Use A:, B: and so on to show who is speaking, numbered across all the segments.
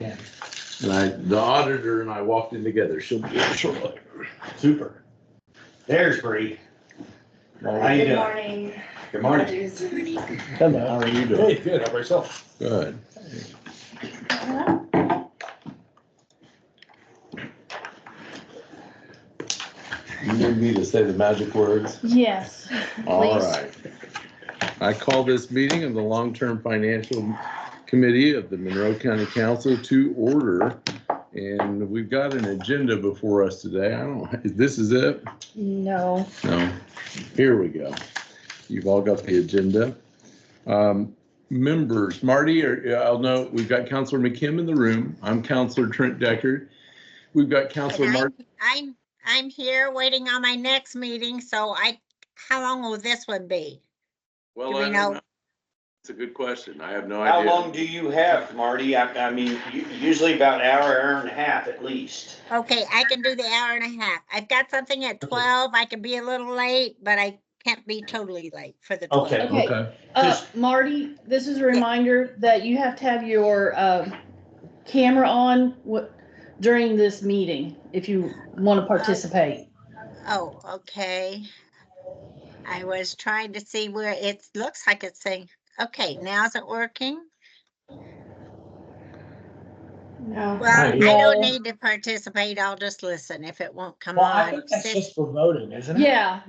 A: Yeah.
B: And the auditor and I walked in together. She'll be here shortly.
A: Super. There's Bree. How you doing?
C: Morning.
A: Good morning.
B: Hello. How are you doing?
A: Hey, good. How about yourself?
B: Good. You need me to say the magic words?
C: Yes.
B: All
C: Please.
B: right. I call this meeting of the Long-Term Financial Committee of the Monroe County Council to order. And we've got an agenda before us today. This is it?
C: No.
B: No. Here we go. You've all got the agenda. Members, Marty, I'll note we've got Councilor McKim in the room. I'm Councilor Trent Deckard. We've got Councilor Martin.
D: I'm here waiting on my next meeting, so how long will this one be?
B: Well,
D: Do we know?
B: It's a good question. I have no
A: How
B: idea.
A: long do you have, Marty? I mean, usually about an hour and a half at least.
D: Okay, I can do the hour and a half. I've got something at 12. I can be a little late, but I can't be totally late for the 12.
A: Okay.
C: Okay. Marty, this is a reminder that you have to have your camera on during this meeting if you want to participate.
D: Oh, okay. I was trying to see where it looks like it's saying, okay, now is it working?
C: No.
D: Well, I
C: No.
D: don't need to participate. I'll just listen if it won't come
E: Well, I
D: on.
E: think that's just for voting, isn't it?
C: Yeah,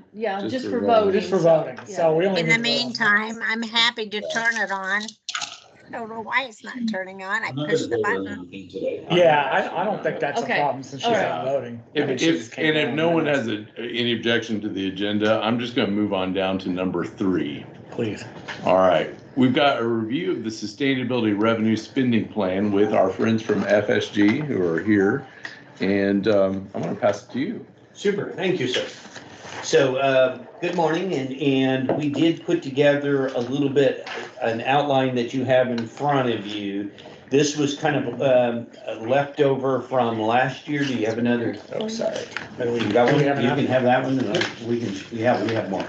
C: just for voting.
E: Just for voting. So we only
D: In
E: need
D: the
E: to vote on
D: meantime, I'm happy to turn it on. I don't know why it's not turning on. I pushed the button.
E: Yeah, I don't think that's a
C: Okay.
E: problem since she's
C: All
E: not
C: right.
E: voting.
B: If no one has any objection to the agenda, I'm just going to move on down to number 3.
E: Please.
B: All right. We've got a review of the Sustainability Revenue Spending Plan with our friends from FSG who are here. And I'm going to pass it to you.
A: Super. Thank you, sir. So, good morning, and we did put together a little bit, an outline that you have in front of you. This was kind of leftover from last year. Do you have another? Oh, sorry. You got one? You can have that one, and we have more.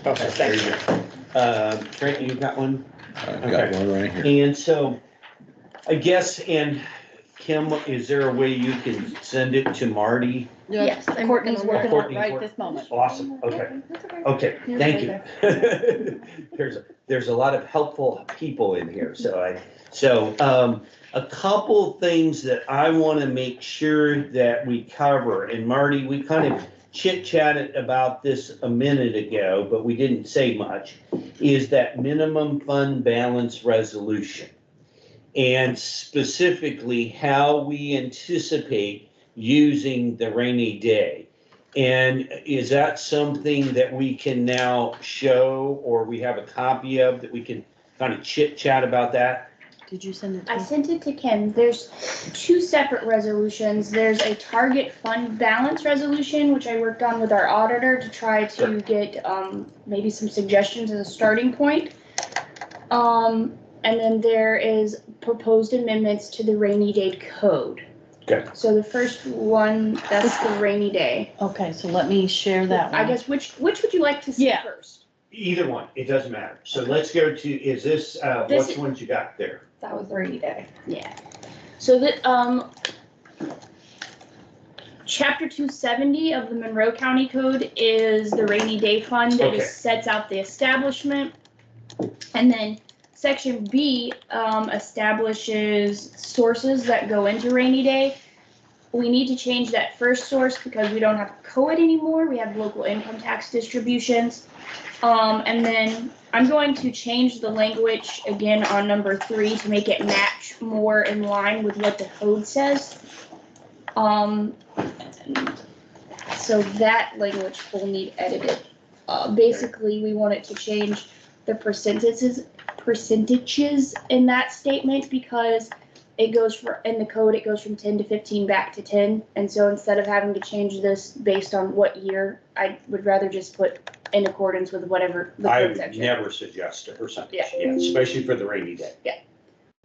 E: Okay, thank you.
A: Trent, you got one?
B: I've got one right here.
A: And so, I guess, and Kim, is there a way you can send it to Marty?
C: Yes, Courtney's working on it right this moment.
A: Awesome, okay. Okay, thank you. There's a lot of helpful people in here, so a couple things that I want to make sure that we cover, and Marty, we kind of chit-chatted about this a minute ago, but we didn't say much, is that minimum fund balance resolution. And specifically how we anticipate using the rainy day. And is that something that we can now show, or we have a copy of that we can kind of chit chat about that?
C: Did you send it to
F: I
C: me?
F: sent it to Kim. There's 2 separate resolutions. There's a target fund balance resolution, which I worked on with our auditor to try to get maybe some suggestions as a starting point. And then there is proposed amendments to the rainy day code.
A: Okay.
F: So the first one, that's the rainy day.
C: Okay, so let me share that one.
F: I guess which would you like to see
C: Yeah.
F: first?
A: Either one, it doesn't matter. So let's go to, is this, which ones you got there?
F: That was the rainy day. Yeah. So that Chapter 270 of the Monroe County Code is the rainy day fund that
A: Okay.
F: sets out the establishment. And then Section B establishes sources that go into rainy day. We need to change that first source because we don't have COID anymore. We have local income tax distributions. And then I'm going to change the language again on number 3 to make it match more in line with what the code says. So that language will need edited. Basically, we want it to change the percentages in that statement because it goes in the code, it goes from 10 to 15 back to 10. And so instead of having to change this based on what year, I would rather just put in accordance with whatever the
A: I
F: code
A: would
F: section.
A: never suggest a percentage,
F: Yeah.
A: especially for the rainy day.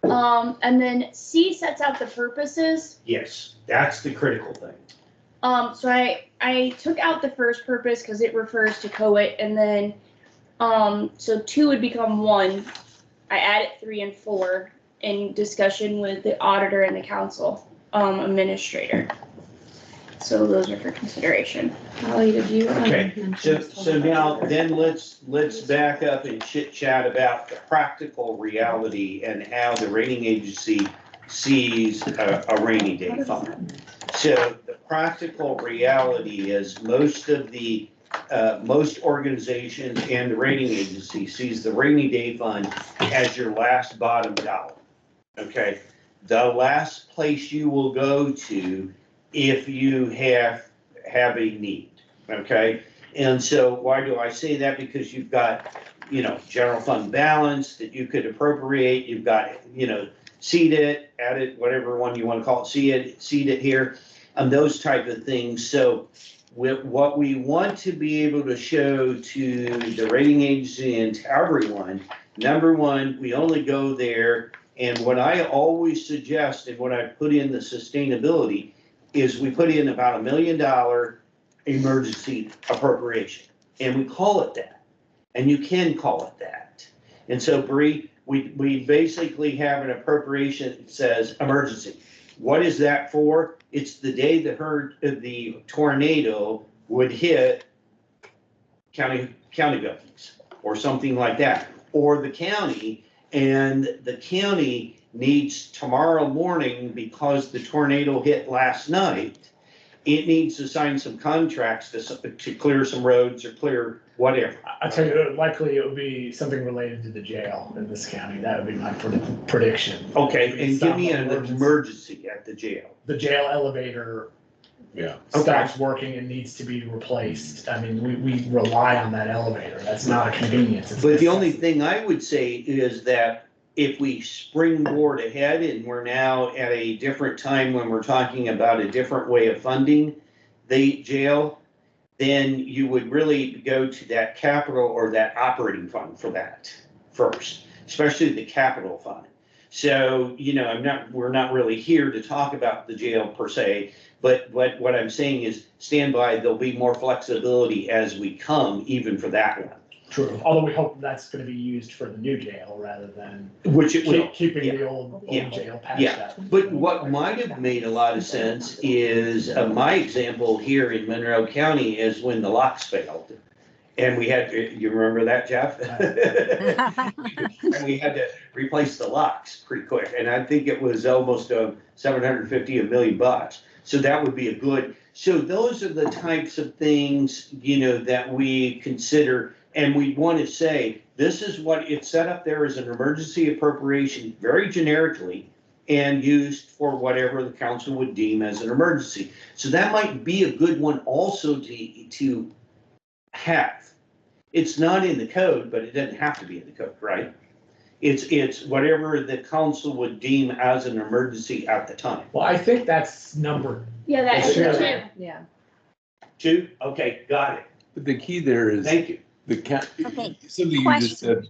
F: And then C sets out the purposes.
A: Yes, that's the critical thing.
F: So I took out the first purpose because it refers to COIT, and then so 2 would become 1. I added 3 and 4, in discussion with the auditor and the council administrator. So those are for consideration.
C: Holly, did you?
A: Okay, so now then let's back up and chit chat about the practical reality and how the rating agency sees a rainy day fund. So the practical reality is most organizations and the rating agency sees the rainy day fund as your last bottom dollar. Okay, the last place you will go to if you have a need, okay? And so why do I say that? Because you've got, general fund balance that you could appropriate, you've got, seed it, add it, whatever one you want to call it, seed it here, those type of things. So what we want to be able to show to the rating agency and to everyone, number one, we only go there, and what I always suggest and what I put in the sustainability is we put in about $1 million emergency appropriation, and we call it that, and you can call it that. And so, Bree, we basically have an appropriation that says emergency. What is that for? It's the day the tornado would hit county governments or something like that, or the county, and the county needs tomorrow morning, because the tornado hit last night, it needs to sign some contracts to clear some roads or clear whatever.
E: I tell you, likely it would be something related to the jail in this county. That would be my prediction.
A: Okay, and give me an emergency at the jail.
E: The jail elevator
B: Yeah.
E: stops working and needs to be replaced. I mean, we rely on that elevator. That's not a convenience. It's a
A: But the only
E: necessity.
A: thing I would say is that if we springboard ahead and we're now at a different time when we're talking about a different way of funding the jail, then you would really go to that capital or that operating fund for that first, especially the capital fund. So, we're not really here to talk about the jail per se, but what I'm saying is stand by, there'll be more flexibility as we come, even for that one.
E: True. Although we hope that's going to be used for the new jail rather than
A: Which it will.
E: keeping
A: yeah.
E: the old
A: Yeah.
E: jail patched
A: Yeah.
E: up.
A: But what might have made a lot of sense is, my example here in Monroe County is when the locks failed. And we had, you remember that, Jeff? And we had to replace the locks pretty quick, and I think it was almost $750 million. So that would be a good, so those are the types of things, that we consider, and we want to say, this is what it's set up there as an emergency appropriation, very generically, and used for whatever the council would deem as an emergency. So that might be a good one also to have. It's not in the code, but it doesn't have to be in the code, right? It's whatever the council would deem as an emergency at the time.
E: Well, I think that's number.
F: Yeah, that
A: It's
F: is
A: true.
F: true.
C: Yeah.
A: 2? Okay, got it.
B: But the key there is
A: Thank you.
D: Okay,
B: something you just said,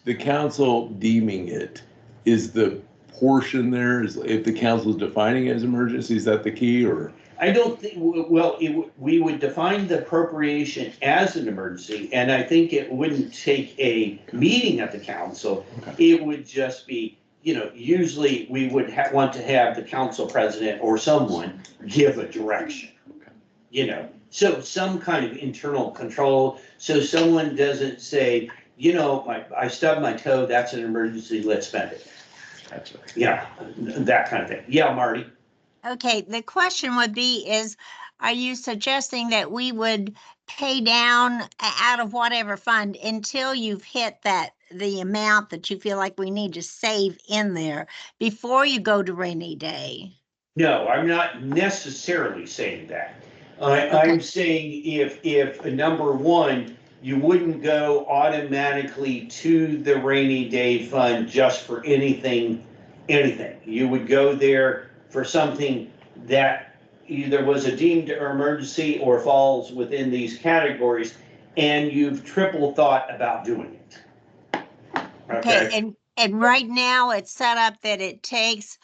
B: the council deeming it is the portion there, is if the council is defining it as emergency, is that the key, or?
A: I don't think, well, we would define the appropriation as an emergency, and I think it wouldn't take a meeting at the council.
B: Okay.
A: It would just be, usually we would want to have the council president or someone give a direction. So some kind of internal control, so someone doesn't say, I stubbed my toe, that's an emergency, let's spend it.
B: That's right.
A: Yeah, that kind of thing. Yeah, Marty?
D: okay, the question would be are you suggesting that we would pay down out of whatever fund until you've hit the amount that you feel like we need to save in there before you go to rainy day?
A: No, I'm not necessarily saying that. I'm saying if number one, you wouldn't go automatically to the rainy day fund just for anything. You would go there for something that either was a deemed emergency or falls within these categories, and you've triple thought about doing it.
D: Okay, and right now it's set up that it takes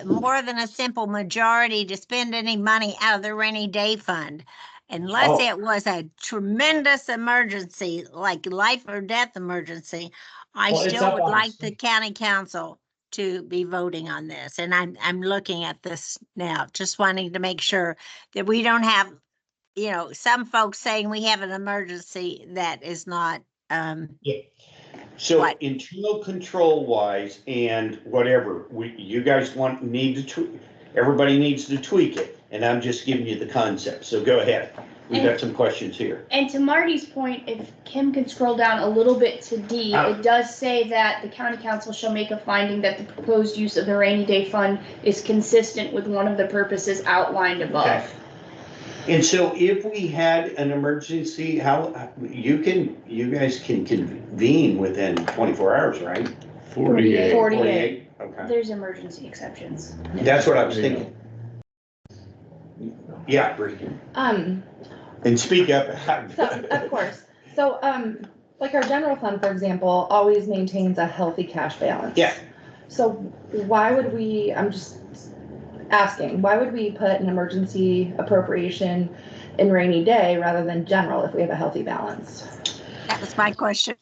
D: more than a simple majority to spend any money out of the rainy day fund. Unless
A: Oh.
D: it was a tremendous emergency, like life or death emergency, I
E: Well, it's
D: still
E: up
D: would
E: on the
D: like the
E: screen.
D: county council to be voting on this. And I'm looking at this now, just wanting to make sure that we don't have, some folks saying we have an emergency that is not,
A: So
D: What?
A: internal control wise and whatever, you guys need to tweak, everybody needs to tweak it. And I'm just giving you the concept. So go ahead. We've got some questions here.
F: And to Marty's point, if Kim could scroll down a little bit to D, it does say that the county council shall make a finding that the proposed use of the rainy day fund is consistent with one of the purposes outlined above.
A: Okay. And so if we had an emergency, you guys can convene within 24 hours, right?
B: 48.
C: 48.
A: Okay.
F: There's emergency exceptions.
A: That's what I was thinking. Yeah, Bree. And speak up.
G: So, of course. So, like our general fund, for example, always maintains a healthy cash balance.
A: Yeah.
G: So why would we, I'm just asking, why would we put an emergency appropriation in rainy day rather than general if we have a healthy balance?
D: that was my question.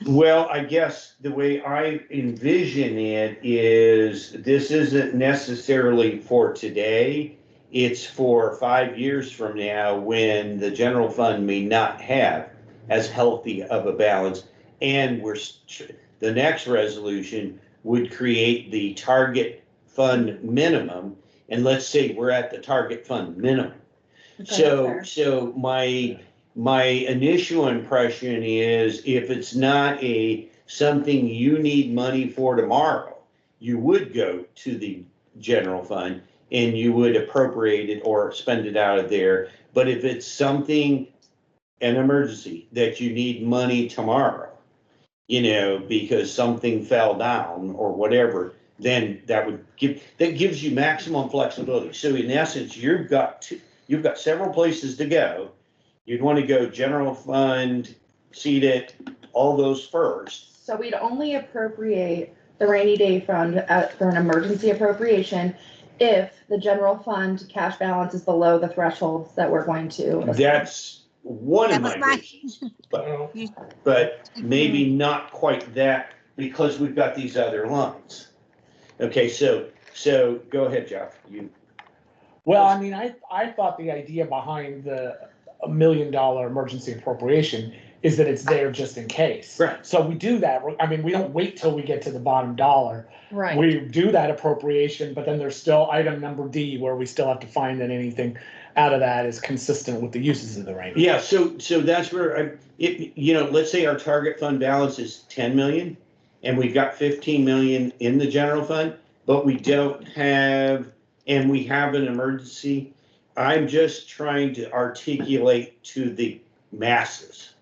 A: Well, I guess the way I envision it is this isn't necessarily for today. It's for 5 years from now when the general fund may not have as healthy of a balance. And the next resolution would create the target fund minimum. And let's say we're at the target fund minimum. So my initial impression is if it's not something you need money for tomorrow, you would go to the general fund and you would appropriate it or spend it out of there. But if it's something, an emergency that you need money tomorrow, because something fell down or whatever, then that gives you maximum flexibility. So in essence, you've got several places to go. You'd want to go general fund, seed it, all those first.
G: So we'd only appropriate the rainy day fund for an emergency appropriation if the general fund cash balance is below the thresholds that we're going to.
A: That's one of
D: That was
A: my
D: my-
A: visions, but maybe not quite that because we've got these other lines. Okay, so go ahead, Jeff.
E: Well, I mean, I thought the idea behind the $1 million emergency appropriation is that it's there just in case.
A: Right.
E: So we do that. I mean, we don't wait till we get to the bottom dollar.
C: Right.
E: We do that appropriation, but then there's still item number D where we still have to find that anything out of that is consistent with the uses of the rainy.
A: Yeah, so that's where let's say our target fund balance is 10 million and we've got 15 million in the general fund, but we don't have, and we have an emergency. I'm just trying to articulate to the masses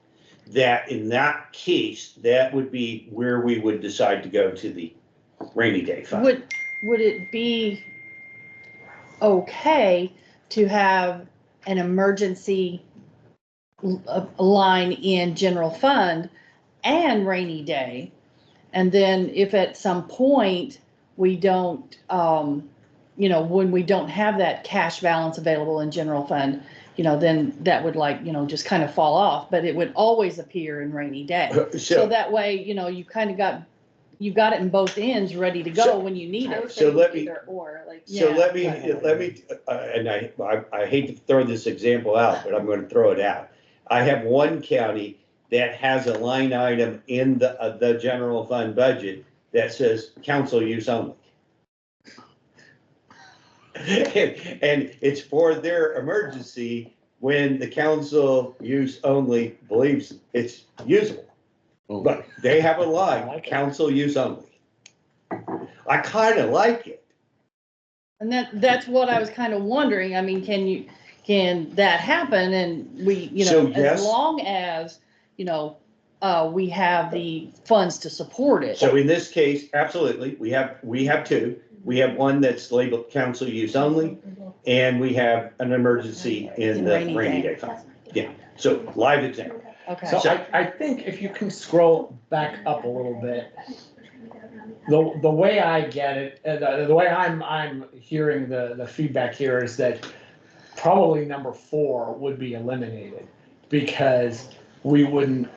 A: that in that case, that would be where we would decide to go to the rainy day fund.
C: Would it be okay to have an emergency line in general fund and rainy day? And then if at some point we don't, when we don't have that cash balance available in general fund, then that would just kind of fall off, but it would always appear in rainy day. So that way, you kind of got it in both ends ready to go when you need it.
A: So let me,
G: Either or, like.
A: so
C: Yeah.
A: let me, and I hate to throw this example out, but I'm going to throw it out. I have one county that has a line item in the general fund budget that says council use only. And it's for their emergency when the council use only believes it's usable.
B: Oh,
A: But they have a line, council use only. I kind of like it.
C: And that's what I was kind of wondering. I mean, can that happen? And we,
A: So, yes.
C: as long as, we have the funds to support it.
A: So in this case, absolutely, we have two. We have one that's labeled council use only, and we have an emergency in the rainy day fund. Yeah, so live example.
C: Okay.
E: So I think if you can scroll back up a little bit, the way I get it, the way I'm hearing the feedback here is that probably number 4 would be eliminated because we wouldn't.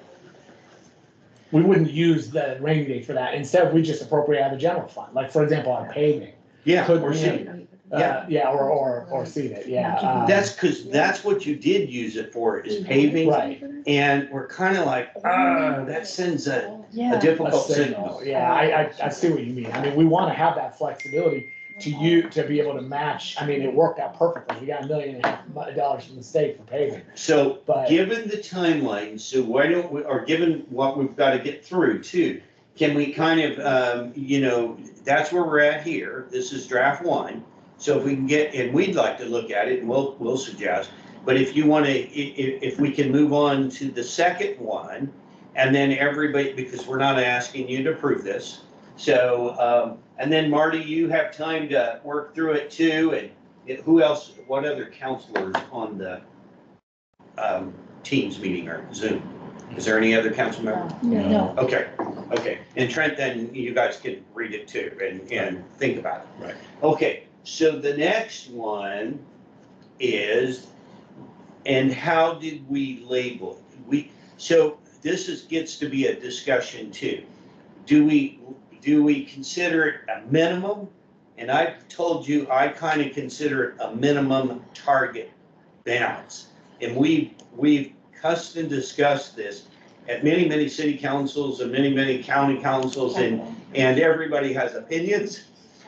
E: we wouldn't use the rainy day for that. Instead, we just appropriate out of the general fund, like, for example, on paving.
A: Yeah,
E: Could
A: or
E: we-
A: see,
E: Yeah, or seed it, yeah.
A: that's because that's what you did use it for, is paving.
E: Right.
A: And we're kind of like, that sends a
C: Yeah.
E: A
A: difficult
E: signal,
A: signal.
E: yeah, I see what you mean. I mean, we wanna have that flexibility to be able to match. I mean, it worked out perfectly. We got $1.5 million from the state for paving,
A: So,
E: but.
A: given the timeline, so why don't we, or given what we've got to get through too, can we kind of, that's where we're at here. This is draft one. So if we can get, and we'd like to look at it, and we'll suggest, but if you want to, if we can move on to the second one, and then everybody, because we're not asking you to approve this. So, and then Marty, you have time to work through it too, and who else, what other counselors on the Teams meeting or Zoom? Is there any other council member?
C: No.
A: Okay, and Trent, then you guys can read it too and think about it.
B: Right.
A: Okay, so the next one is, and how did we label it? So this gets to be a discussion too. Do we consider it a minimum? And I told you, I kind of consider it a minimum target balance. And we've custom discussed this at many city councils and many county councils, and everybody has opinions.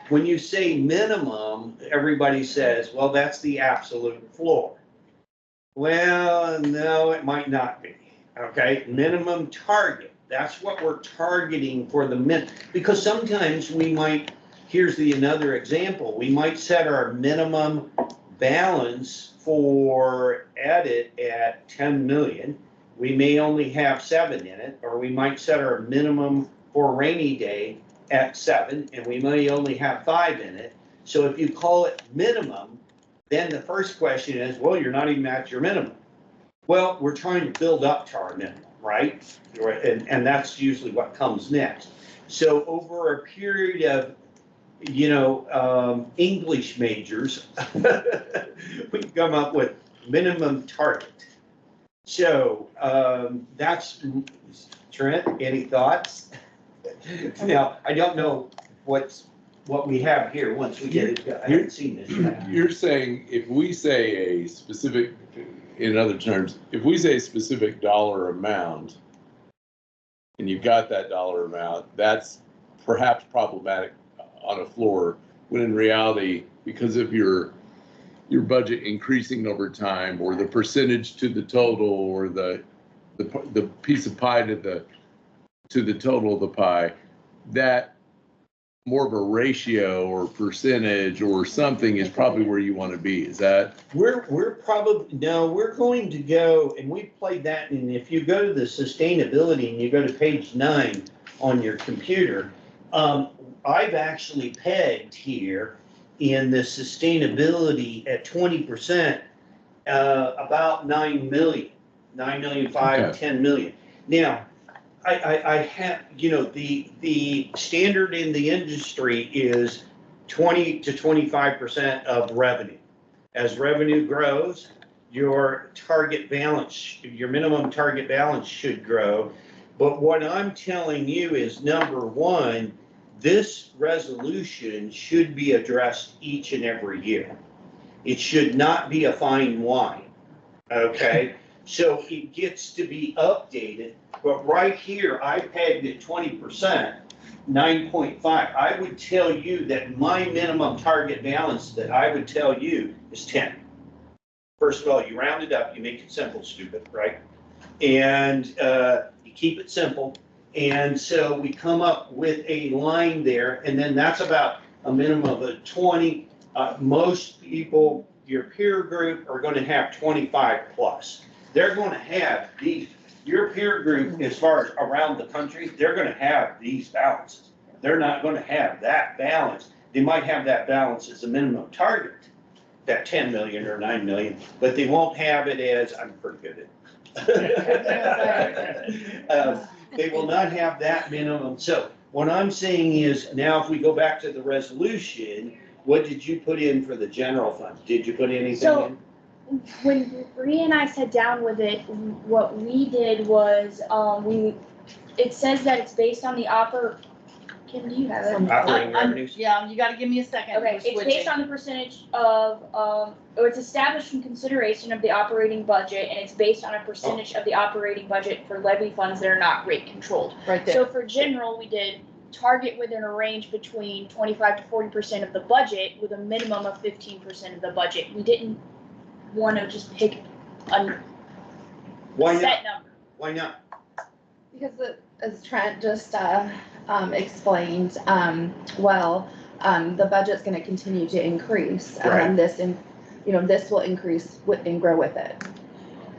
A: When you say minimum, everybody says, well, that's the absolute floor. Well, no, it might not be, okay? Minimum target, that's what we're targeting for the because sometimes we might, here's another example, we might set our minimum balance for edit at 10 million. We may only have 7 in it, or we might set our minimum for rainy day at 7, and we may only have 5 in it. So if you call it minimum, then the first question is, well, you're not even at your minimum. Well, we're trying to build up to our minimum, right? And that's usually what comes next. So over a period of, English majors, we come up with minimum target. So that's, Trent, any thoughts? Now, I don't know what we have here once we get it. I haven't seen this yet.
B: You're saying if we say a specific, in other terms, if we say a specific dollar amount, and you've got that dollar amount, that's perhaps problematic on a floor, when in reality, because of your budget increasing over time, or the percentage to the total, or the piece of pie to the total of the pie, that more of a ratio or percentage or something is probably where you want to be. Is that?
A: We're going to go, and we played that, and if you go to the sustainability and you go to page 9 on your computer, I've actually pegged here in the sustainability at 20%, about 9 million, 5, 10 million. Now, I have, the standard in the industry is 20 to 25% of revenue. As revenue grows, your target balance, your minimum target balance should grow. But what I'm telling you is, number one, this resolution should be addressed each and every year. It should not be a fine wine, okay? So it gets to be updated, but right here, I pegged at 20%, 9.5. I would tell you that my minimum target balance that I would tell you is 10. First of all, you round it up, you make it simple, stupid, right? And you keep it simple. And so we come up with a line there, and then that's about a minimum of a 20. Most people, your peer group, are going to have 25 plus. They're going to have these, your peer group, as far as around the country, they're going to have these balances. They're not going to have that balance. They might have that balance as a minimum target, that 10 million or 9 million, but they won't have it as, I'm pretty good at it. They will not have that minimum. So what I'm saying is, now if we go back to the resolution, what did you put in for the general fund? Did you put anything in?
F: When Bree and I sat down with it, what we did was, it says that it's based on the Kim, do you have it?
A: Operating revenues.
C: Yeah, you gotta give me a second.
F: Okay,
C: We're
F: it's based
C: switching.
F: on the percentage of, or it's established from consideration of the operating budget, and it's based on a percentage of the operating budget for levy funds that are not rate controlled.
C: Right
F: So
C: there.
F: for general, we did target within a range between 25 to 40% of the budget with a minimum of 15% of the budget. We didn't wanna just pick a
A: Why not?
F: set number.
A: Why not?
G: Because as Trent just explained, the budget's gonna continue to increase. And then this will increase and grow with it.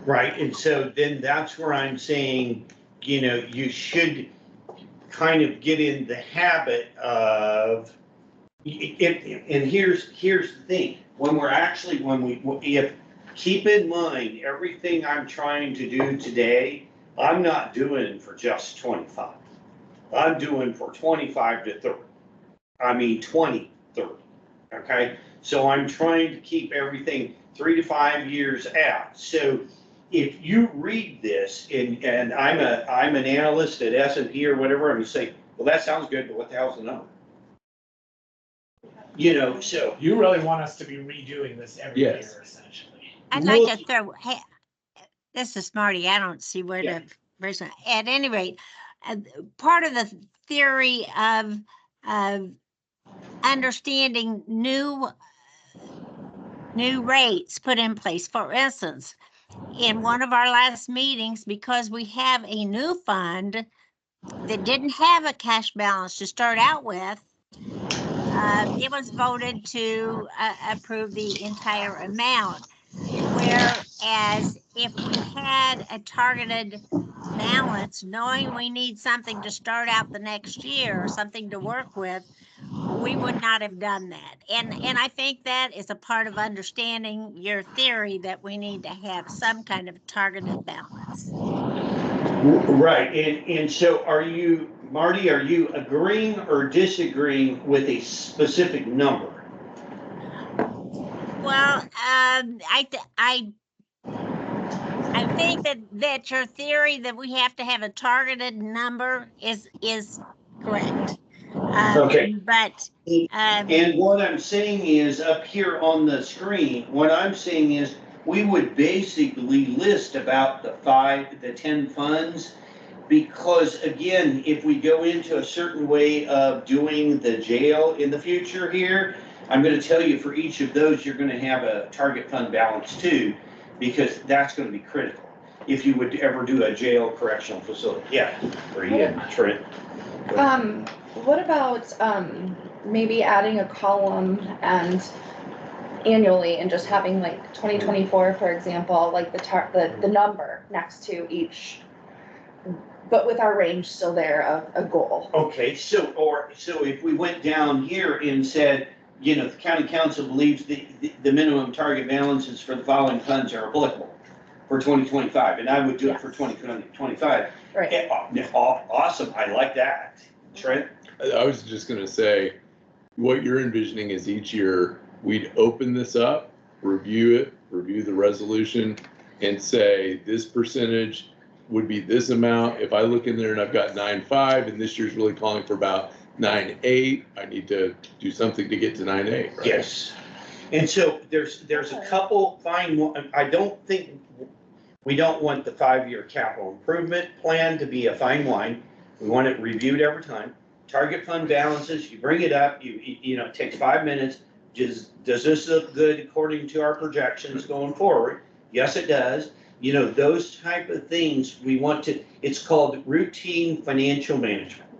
A: Right, and so then that's where I'm saying, you should kind of get in the habit of, and here's the thing, keep in mind, everything I'm trying to do today, I'm not doing for just 25. I'm doing for 25 to 30. 20, 30, okay? So I'm trying to keep everything 3 to 5 years out. So if you read this, and I'm an analyst at S&P or whatever, I'm saying, well, that sounds good, but what the hell's the number? So.
E: You really want us to be redoing this every year,
B: Yes.
E: essentially.
D: I'd like to throw, hey, this is Marty, I don't see where
A: Yeah.
D: the person, at any rate, part of the theory of understanding new rates put in place, for instance, in one of our last meetings, because we have a new fund that didn't have a cash balance to start out with, it was voted to approve the entire amount. Whereas if we had a targeted balance, knowing we need something to start out the next year or something to work with, we would not have done that. And I think that is a part of understanding your theory that we need to have some kind of targeted balance.
A: Right, and so Marty, are you agreeing or disagreeing with a specific number?
D: Well, I think that your theory that we have to have a targeted number is correct.
A: Okay.
D: But
A: And what I'm saying is, up here on the screen, what I'm saying is, we would basically list about the 10 funds. Because again, if we go into a certain way of doing the jail in the future here, I'm gonna tell you for each of those, you're gonna have a target fund balance too, because that's gonna be critical. If you would ever do a jail correctional facility. Yeah, or Trent.
G: What about, maybe adding a column and annually and just having like 2024, for example, like the number next to each, but with our range still there of a goal.
A: Okay, so if we went down here and said, the county council believes the minimum target balances for the following funds are applicable for 2025, and I would do it for 2025.
G: Right.
A: Awesome, I like that. Trent?
B: I was just gonna say, what you're envisioning is each year, we'd open this up, review the resolution, and say, this percentage would be this amount. If I look in there and I've got 9.5, and this year's really calling for about 9.8, I need to do something to get to 9.8, right?
A: Yes. And so there's a couple we don't want the 5-year capital improvement plan to be a fine line. We want it reviewed every time. Target fund balances, you bring it up, it takes 5 minutes. Does this look good according to our projections going forward? Yes, it does. Those type of things it's called routine financial management.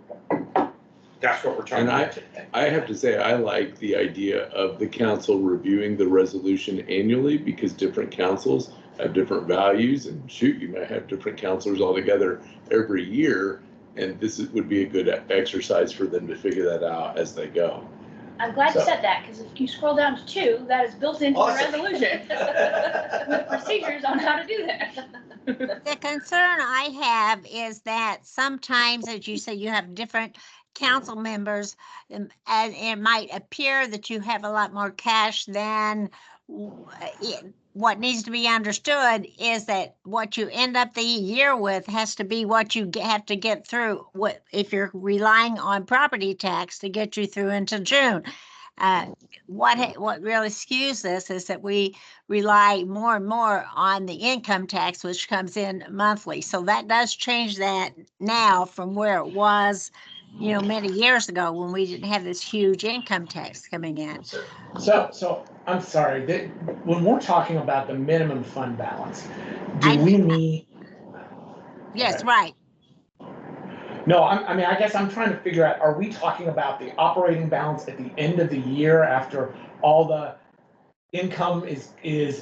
A: That's what we're trying to do.
B: I have to say, I like the idea of the council reviewing the resolution annually, because different councils have different values, and shoot, you might have different counselors altogether every year. And this would be a good exercise for them to figure that out as they go.
F: I'm glad you said that, because if you scroll down to 2, that is built into
A: Awesome.
F: the resolution. With procedures on how to do that.
D: the concern I have is that sometimes, as you say, you have different council members, and it might appear that you have a lot more cash than what needs to be understood is that what you end up the year with has to be what you have to get through. What if you're relying on property tax to get you through until June? What really skews this is that we rely more and more on the income tax, which comes in monthly. So that does change that now from where it was, many years ago when we didn't have this huge income tax coming in.
E: So I'm sorry, when we're talking about the minimum fund balance, do
D: I-
E: we mean?
D: Yes,
E: Okay.
D: right.
E: No, I mean, I guess I'm trying to figure out, are we talking about the operating balance at the end of the year after all the income is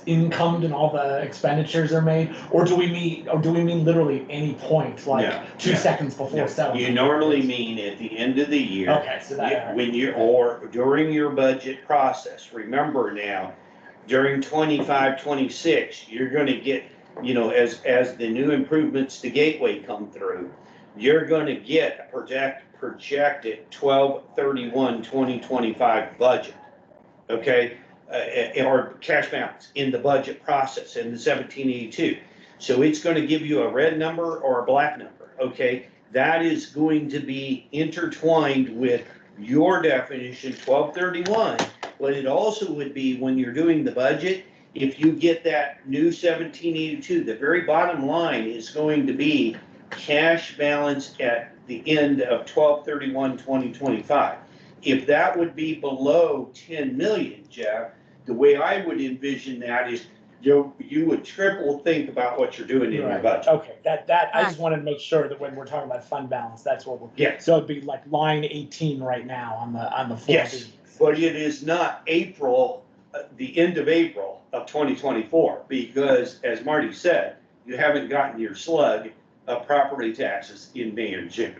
E: incomed and all the expenditures are made? Or do we mean literally any point,
A: No,
E: like 2
A: no,
E: seconds before
A: No,
E: settlement?
A: you normally mean at the end of the year.
E: Okay, so that.
A: Or during your budget process. Remember now, during 25, 26, you're gonna get, as the new improvements to Gateway come through, you're gonna get a projected 12/31/2025 budget, okay? Or cash balance in the budget process in the 1782. So it's gonna give you a red number or a black number, okay? That is going to be intertwined with your definition, 12/31. But it also would be when you're doing the budget, if you get that new 1782, the very bottom line is going to be cash balance at the end of 12/31/2025. If that would be below 10 million, Jeff, the way I would envision that is you would triple think about what you're doing in your
E: Right.
A: budget.
E: Okay, I just wanted to make sure that when we're talking about fund balance, that's what we're.
A: Yeah.
E: So it'd be like line 18 right now on the 4B.
A: Yes. But it is not April, the end of April of 2024, because as Marty said, you haven't gotten your slug of property taxes in May and June.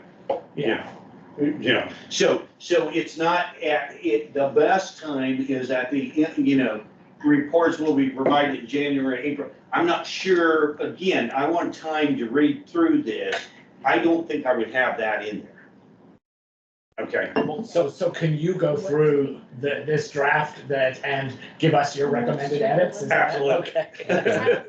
E: Yeah.
A: So it's not the best time is at the, reports will be provided in January, April. I'm not sure, again, I want time to read through this. I don't think I would have that in there. Okay.
E: So can you go through this draft and give us your recommended edits? Is that-
A: Absolutely.
E: Okay.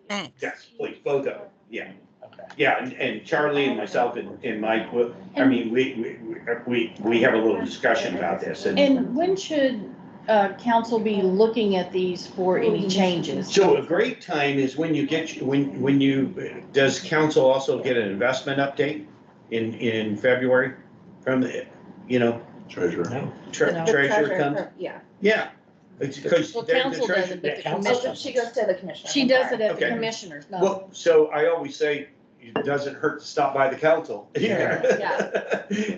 D: Thanks.
A: Yes, please, both of them, yeah.
E: Okay.
A: Yeah, and Charlie and myself and Mike, I mean, we have a little discussion about this.
C: And when should council be looking at these for any changes?
A: So a great time is when you does council also get an investment update in February from the,
B: Treasurer.
E: No.
A: treasurer comes?
G: Yeah.
A: Yeah. It's because
C: Well,
A: the
C: council
A: treasurer.
C: doesn't, but the
E: Yeah, council.
C: commission.
G: She goes to the commissioner.
C: She does it at the
A: Okay.
C: commissioners, no.
A: Well, so I always say, it doesn't hurt to stop by the council.
G: Yeah.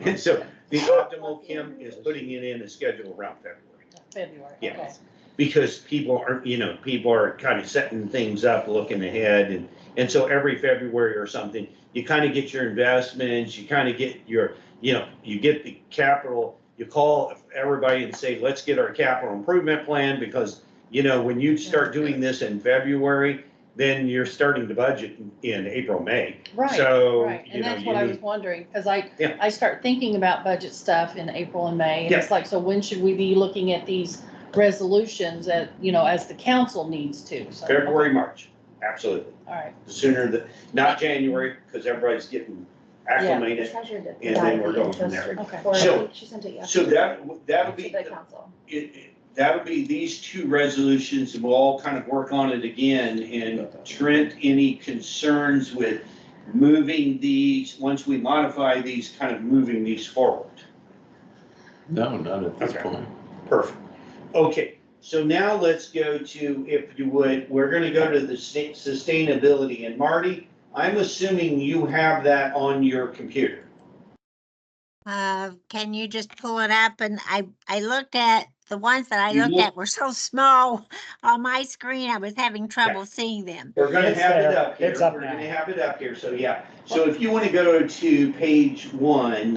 A: And so the optimal, Kim, is putting it in a schedule around February.
C: February,
A: Yeah.
C: okay.
A: Because people are kind of setting things up, looking ahead, and so every February or something, you kind of get your investments, you kind of get your, you get the capital, you call everybody and say, let's get our capital improvement plan, because, when you start doing this in February, then you're starting to budget in April, May.
C: Right,
A: So,
C: right, and that's
A: you
C: what I was
A: need-
C: wondering, because
A: Yeah.
C: I start thinking about budget stuff in April and May, and
A: Yeah.
C: it's like, so when should we be looking at these resolutions as the council needs to, so.
A: February, March, absolutely.
C: All right,
A: The sooner not January, because everybody's getting acclimated.
G: Treasurer did.
A: And then we're going from there.
C: Okay.
A: So-
G: She sent it
A: So
G: yesterday.
A: that'll
G: To
A: be,
G: the council.
A: that'll be these two resolutions, and we'll all kind of work on it again. And Trent, any concerns with moving these, once we modify these, kind of moving these forward?
B: No, not at this
A: Okay.
B: point.
A: Perfect. Okay, so now let's go to, if you would, we're gonna go to the sustainability. And Marty, I'm assuming you have that on your computer.
D: Can you just pull it up? And I looked at, the ones that I
A: You
D: looked
A: look-
D: at were so small on my screen, I was having trouble seeing them.
A: We're gonna
E: It's
A: have it
E: there.
A: up here.
E: It's up
A: We're
E: now.
A: gonna have it up here, so yeah. So if you wanna go to page 1,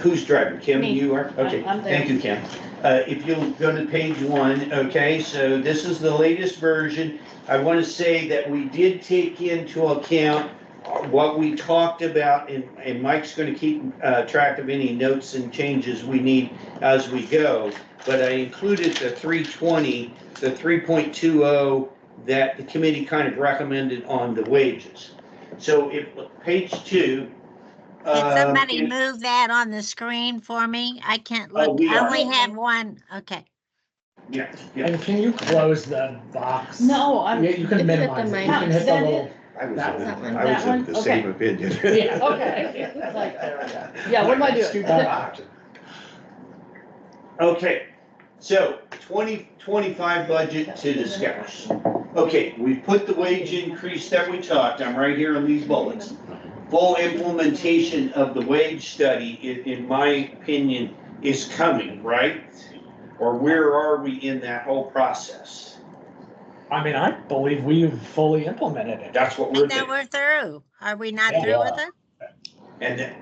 A: who's driving? Kim,
C: Me.
A: you are? Okay,
C: I'm there.
A: thank you, Kim. If you'll go to page 1, okay, so this is the latest version. I wanna say that we did take into account what we talked about, and Mike's gonna keep track of any notes and changes we need as we go, but I included the 320, the 3.20 that the committee kind of recommended on the wages. So if, page 2.
D: Can somebody
A: in-
D: move that on the screen for me? I can't
A: Oh,
D: look.
A: we
D: I
A: are.
D: only have one. Okay.
A: Yeah, yeah.
E: And can you close the box?
C: No, I'm.
E: Yeah, you can
H: If you hit the
E: minimize it, you
H: mic.
E: can hit the
C: That
E: little.
I: I was
E: That
I: of the-
H: one.
I: I was
C: That one?
I: of the same
C: Okay.
I: opinion.
E: Yeah.
C: Okay. It's like, yeah, what am I doing?
E: Stupid box.
A: Okay, so 2025 budget to discuss. Okay, we put the wage increase that we talked, I'm right here on these bullets. Full implementation of the wage study, in my opinion, is coming, right? Or where are we in that whole process?
E: I mean, I believe we've fully implemented it.
A: That's what we're
D: Now
A: thinking.
D: we're through. Are we not
E: Yeah.
D: through with it?
A: And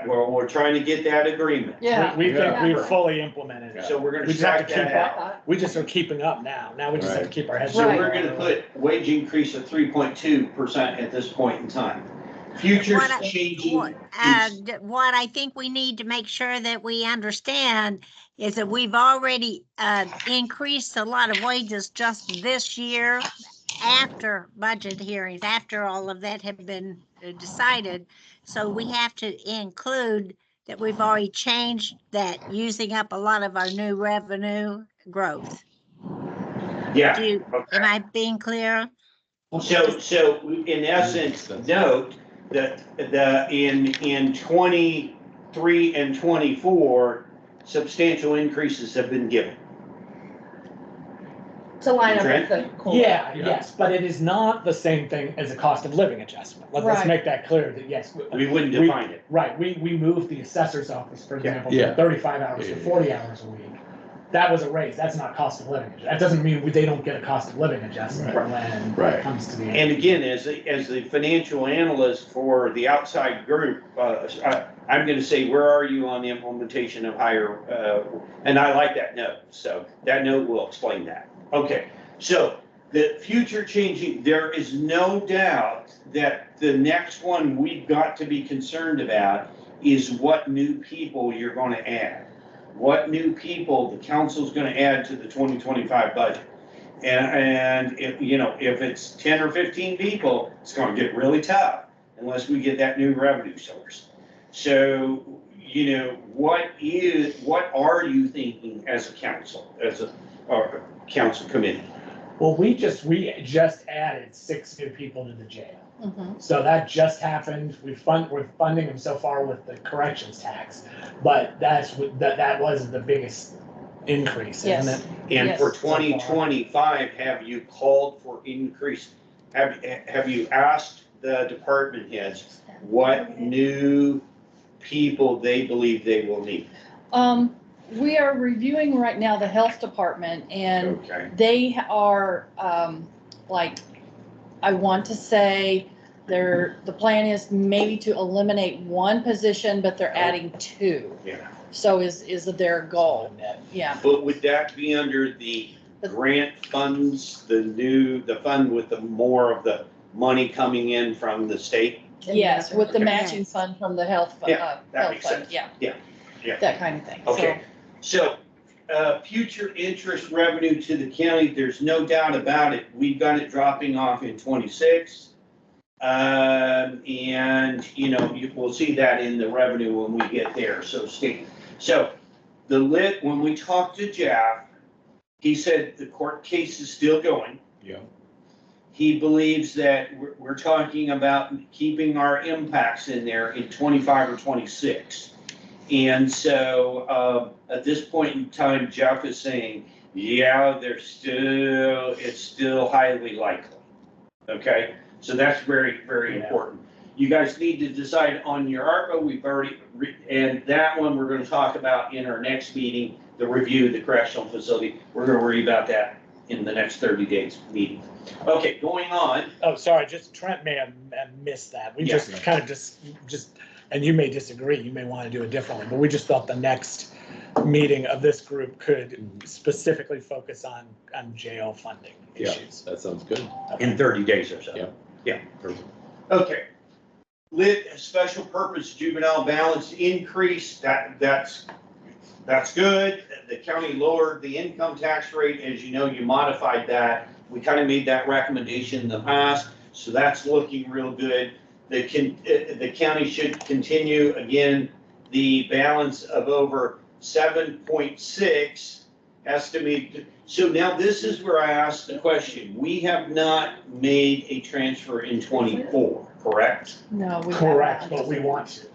A: well, we're trying to get that agreement.
C: Yeah.
E: We think
I: Yeah.
E: we've fully implemented it.
A: So we're gonna
E: We just have to
A: strike
E: keep
A: that out.
E: up. We just are keeping up now. Now we just have to
B: Right.
E: keep our heads.
A: So
C: Right.
A: we're gonna put wage increase of 3.2% at this point in time. Futures
D: What I-
A: changing.
D: What what I think we need to make sure that we understand is that we've already increased a lot of wages just this year after budget hearings, after all of that had been decided. So we have to include that we've already changed that, using up a lot of our new revenue growth.
A: Yeah,
D: Do you, am I being clear?
A: so in essence, note that in 23 and 24, substantial increases have been given.
G: To line up
A: Trent?
G: with the COLA.
E: Yeah, yes, but it is not the same thing as a cost of living adjustment. Let's
C: Right.
E: make that clear that yes.
A: We wouldn't define it.
E: Right, we moved the assessor's office, for
A: Yeah.
E: example,
B: Yeah.
E: from 35 hours to 40 hours a week. That was a raise, that's not cost of living. That doesn't mean they don't get a cost of living adjustment
B: Right.
E: when
B: Right.
E: it comes to the.
A: And again, as the financial analyst for the outside group, I'm gonna say, where are you on the implementation of higher, and I like that note, so that note will explain that. Okay, so the future changing, there is no doubt that the next one we've got to be concerned about is what new people you're gonna add. What new people the council's gonna add to the 2025 budget. And if, if it's 10 or 15 people, it's gonna get really tough unless we get that new revenue source. So, what are you thinking as a council, or council committee?
E: Well, we just added 6 new people to the jail.
C: Mhm.
E: So that just happened. We're funding them so far with the corrections tax, but that was the biggest increase, isn't
C: Yes.
E: it?
A: And for
C: Yes.
A: 2025, have you called for increase? Have you asked the department heads what new people they believe they will need?
C: We are reviewing right now the health department, and
A: Okay.
C: they are, like, I want to say, the plan is maybe to eliminate one position, but they're adding 2.
A: Yeah.
C: So is their goal, yeah.
A: But would that be under the grant funds, the fund with the more of the money coming in from the state?
C: Yes, with the
A: Okay.
C: matching fund from the health fund,
A: Yeah, that
C: health
A: makes
C: fund,
A: sense.
C: yeah.
A: Yeah.
C: That kind of thing, so.
A: Okay, so, future interest revenue to the county, there's no doubt about it, we've got it dropping off in 26. And, we'll see that in the revenue when we get there, so Steve. So, when we talked to Jeff, he said the court case is still going.
B: Yeah.
A: He believes that we're talking about keeping our impacts in there in 25 or 26. And so, at this point in time, Jeff is saying, yeah, it's still highly likely. Okay, so that's very, very
E: Yeah.
A: important. You guys need to decide on your ARPA. We've already, and that one we're gonna talk about in our next meeting, the review of the correctional facility. We're gonna worry about that in the next 30 days meeting. Okay, going on.
E: Oh, sorry, just Trent may have missed that. We
A: Yeah.
E: just kind of just, and you may disagree, you may want to do it differently, but we just thought the next meeting of this group could specifically focus on jail funding
B: Yeah,
E: issues.
B: that sounds good.
A: In 30 days or so.
B: Yeah.
A: Yeah.
B: Perfect.
A: Okay. Lit, special purpose juvenile balance increase, that's good. The county lowered the income tax rate, as you know, you modified that. We kind of made that recommendation in the past, so that's looking real good. The county should continue, again, the balance of over 7.6 estimated. So now this is where I asked the question. We have not made a transfer in 24, correct?
C: No, we
E: Correct,
C: haven't.
E: but we want to.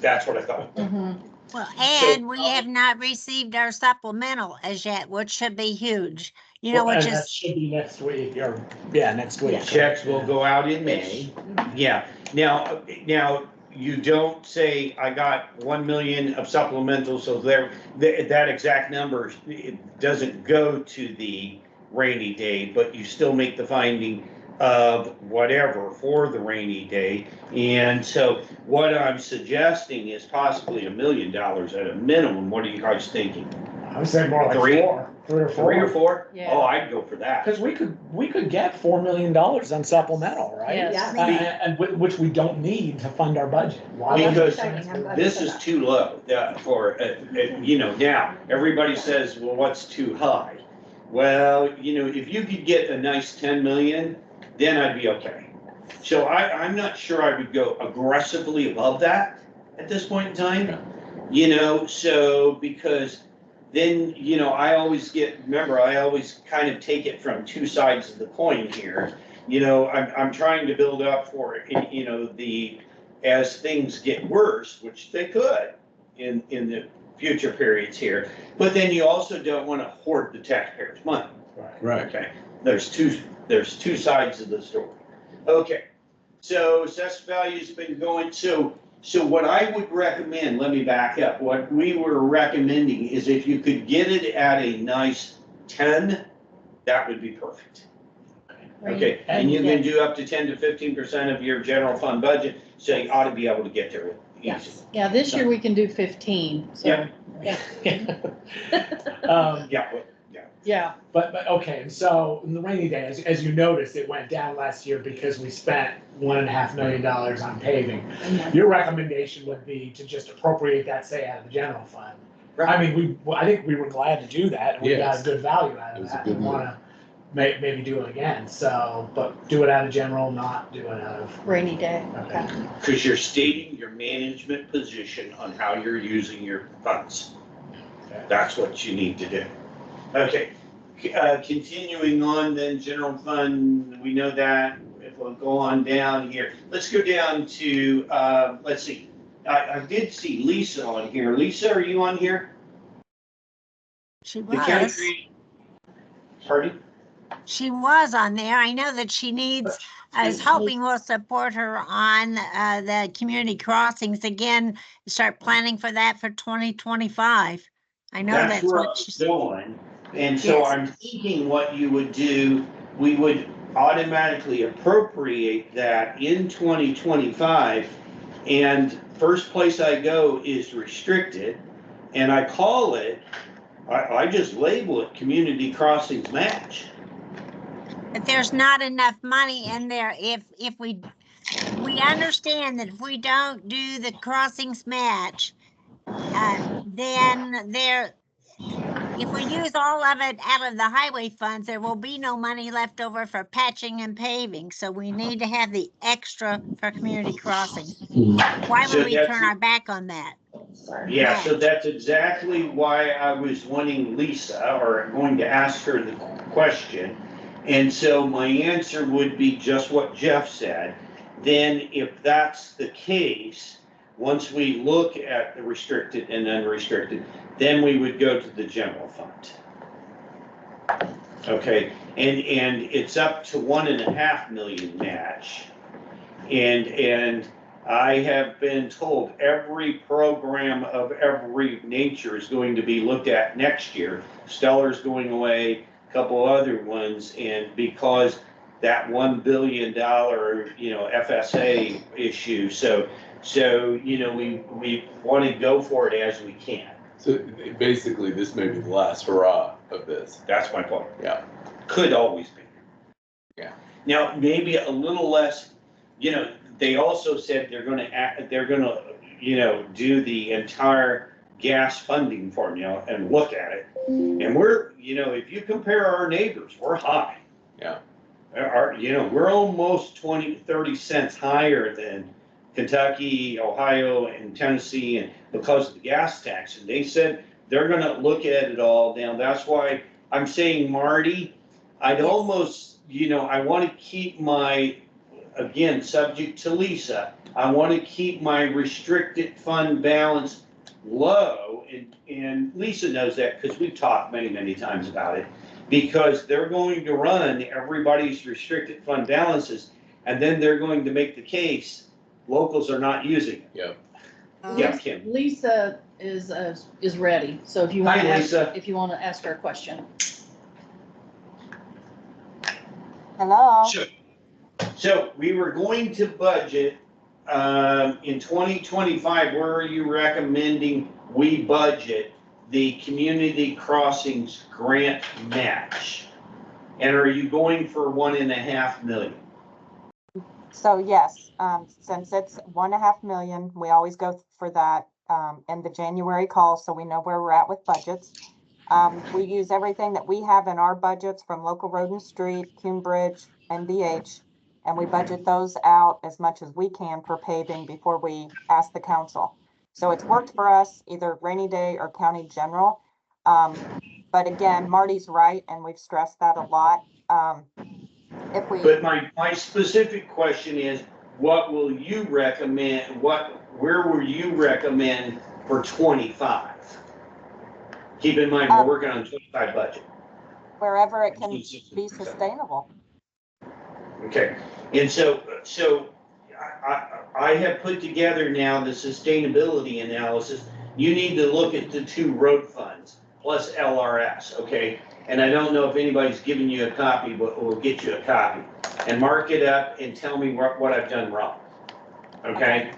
A: That's what I thought.
C: Mhm.
D: Well,
A: So-
D: and we have not received our supplemental as yet, which should be huge, you know,
E: Well,
D: which
E: and that
D: is,
E: should be next week, or, yeah, next week.
C: Yeah.
A: Checks will go out in May. Yeah, now, you don't say, I got 1 million of supplemental, so that exact number, it doesn't go to the rainy day, but you still make the finding of whatever for the rainy day. And so what I'm suggesting is possibly $1 million at a minimum. What are you guys thinking?
E: I would say more like
A: Three?
E: 3 or 4.
A: 3 or 4?
C: Yeah.
A: Oh, I'd go for that.
E: Because we could get $4 million on supplemental, right?
C: Yes.
E: And which we don't need to fund our budget. Why would we
A: Because
E: transfer that?
A: this is too low, for, now, everybody says, well, what's too high? Well, if you could get a nice 10 million, then I'd be okay. So I'm not sure I would go aggressively above that at this point in time. So because then, I always I always kind of take it from two sides of the coin here. I'm trying to build up for, as things get worse, which they could in the future periods here. But then you also don't want to hoard the taxpayers' money.
B: Right.
A: Okay, there's two sides of the story. Okay, so assessed value's been going, so what I would recommend, let me back up, what we were recommending is if you could get it at a nice 10, that would be perfect. Okay, and you can do up to 10 to 15% of your general fund budget, so you ought to be able to get there easy.
C: Yeah, this year we can do 15, so,
A: Yeah. Yeah, well,
C: yeah.
E: But okay, and so in the rainy day, as you noticed, it went down last year because we spent $1.5 million on paving. Your recommendation would be to just appropriate that, say, out of the general fund. I mean, I think we were glad to do that, and we got
B: Yes.
E: a good value out
B: It
E: of
B: was a
E: that.
B: good
E: We wanna maybe do it again, so, but do it out of general, not do it out of.
C: Rainy day,
E: Okay.
C: okay.
A: because you're stating your management position on how you're using your funds.
E: Okay.
A: That's what you need to do. Okay, continuing on then, general fund, we know that. If we'll go on down here, let's go down to, let's see. I did see Lisa on here. Lisa, are you on here?
D: she
A: The county
D: was,
A: created. Pardon?
D: she was on there. I know that she needs, I was hoping we'll support her on, the community crossings again, start planning for that for 2025. I know that's
A: where I
D: what
A: was
D: she's,
A: going. And so
D: Yes.
A: I'm thinking what you would do, we would automatically appropriate that in 2025. And first place I go is restricted, and I call it, I just label it community crossings match.
D: but there's not enough money in there if we understand that if we don't do the crossings match, then if we use all of it out of the highway funds, there will be no money left over for patching and paving. So we need to have the extra for community crossings. Why
A: So
D: would we
A: that's-
D: turn our back on that?
A: Yeah, so that's exactly why I was wanting Lisa, or going to ask her the question. And so my answer would be just what Jeff said. Then if that's the case, once we look at the restricted and unrestricted, then we would go to the general fund. Okay, and it's up to 1.5 million match. And I have been told every program of every nature is going to be looked at next year. Stellar's going away, a couple other ones, and because that $1 billion, FSA issue. So, we want to go for it as we can.
B: So basically, this may be the last hurrah of this.
A: That's my point.
B: Yeah.
A: Could always be.
B: Yeah.
A: Now, maybe a little less, they also said they're gonna, do the entire gas funding formula and look at it. And we're, if you compare our neighbors, we're high.
B: Yeah.
A: We're almost 20, 30 cents higher than Kentucky, Ohio, and Tennessee, and because of the gas tax. And they said they're gonna look at it all now. That's why I'm saying, Marty, I'd almost, I wanna keep my, again, subject to Lisa, I wanna keep my restricted fund balance low, and Lisa knows that, because we've talked many, many times about it, because they're going to run everybody's restricted fund balances, and then they're going to make the case, locals are not using it.
B: Yep.
A: Yeah, Kim.
C: Lisa is ready, so if you want
A: Hi,
C: to
A: Lisa.
C: if you want to ask her a question.
H: Hello.
A: So we were going to budget, in 2025, where are you recommending we budget the community crossings grant match? And are you going for 1.5 million?
H: So yes, since it's 1.5 million, we always go for that in the January call, so we know where we're at with budgets. We use everything that we have in our budgets from local road and street, Cume Bridge, NBH, and we budget those out as much as we can for paving before we ask the council. So it's worked for us, either rainy day or county general. But again, Marty's right, and we've stressed that a lot.
A: But my specific question is, what will you recommend, where will you recommend for 25? Keep in mind, we're working on 25 budget.
H: Wherever it can be sustainable.
A: Okay, and so I have put together now the sustainability analysis. You need to look at the 2 road funds plus LRS, okay? And I don't know if anybody's given you a copy, but we'll get you a copy. And mark it up and tell me what I've done wrong, okay?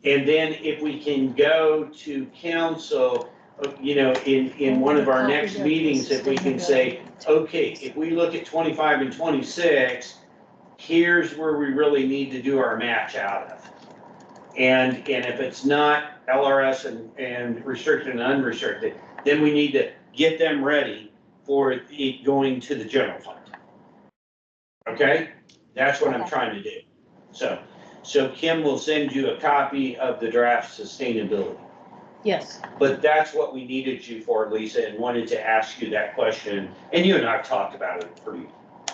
A: And then if we can go to council, in one of our next meetings, if we can say, okay, if we look at 25 and 26, here's where we really need to do our match out of. And if it's not LRS and restricted and unrestricted, then we need to get them ready for it going to the general fund. Okay? That's what I'm trying to do. So Kim will send you a copy of the draft sustainability.
C: Yes.
A: But that's what we needed you for, Lisa, and wanted to ask you that question. And you and I have talked about it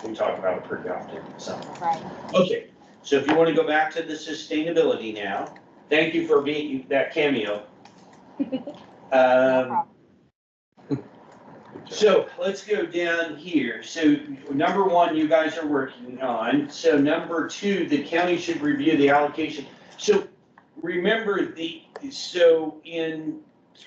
A: we talk about it pretty often, so.
H: Right.
A: Okay, so if you want to go back to the sustainability now, thank you for being that cameo. So let's go down here. So number 1, you guys are working on. So number 2, the county should review the allocation. So remember so in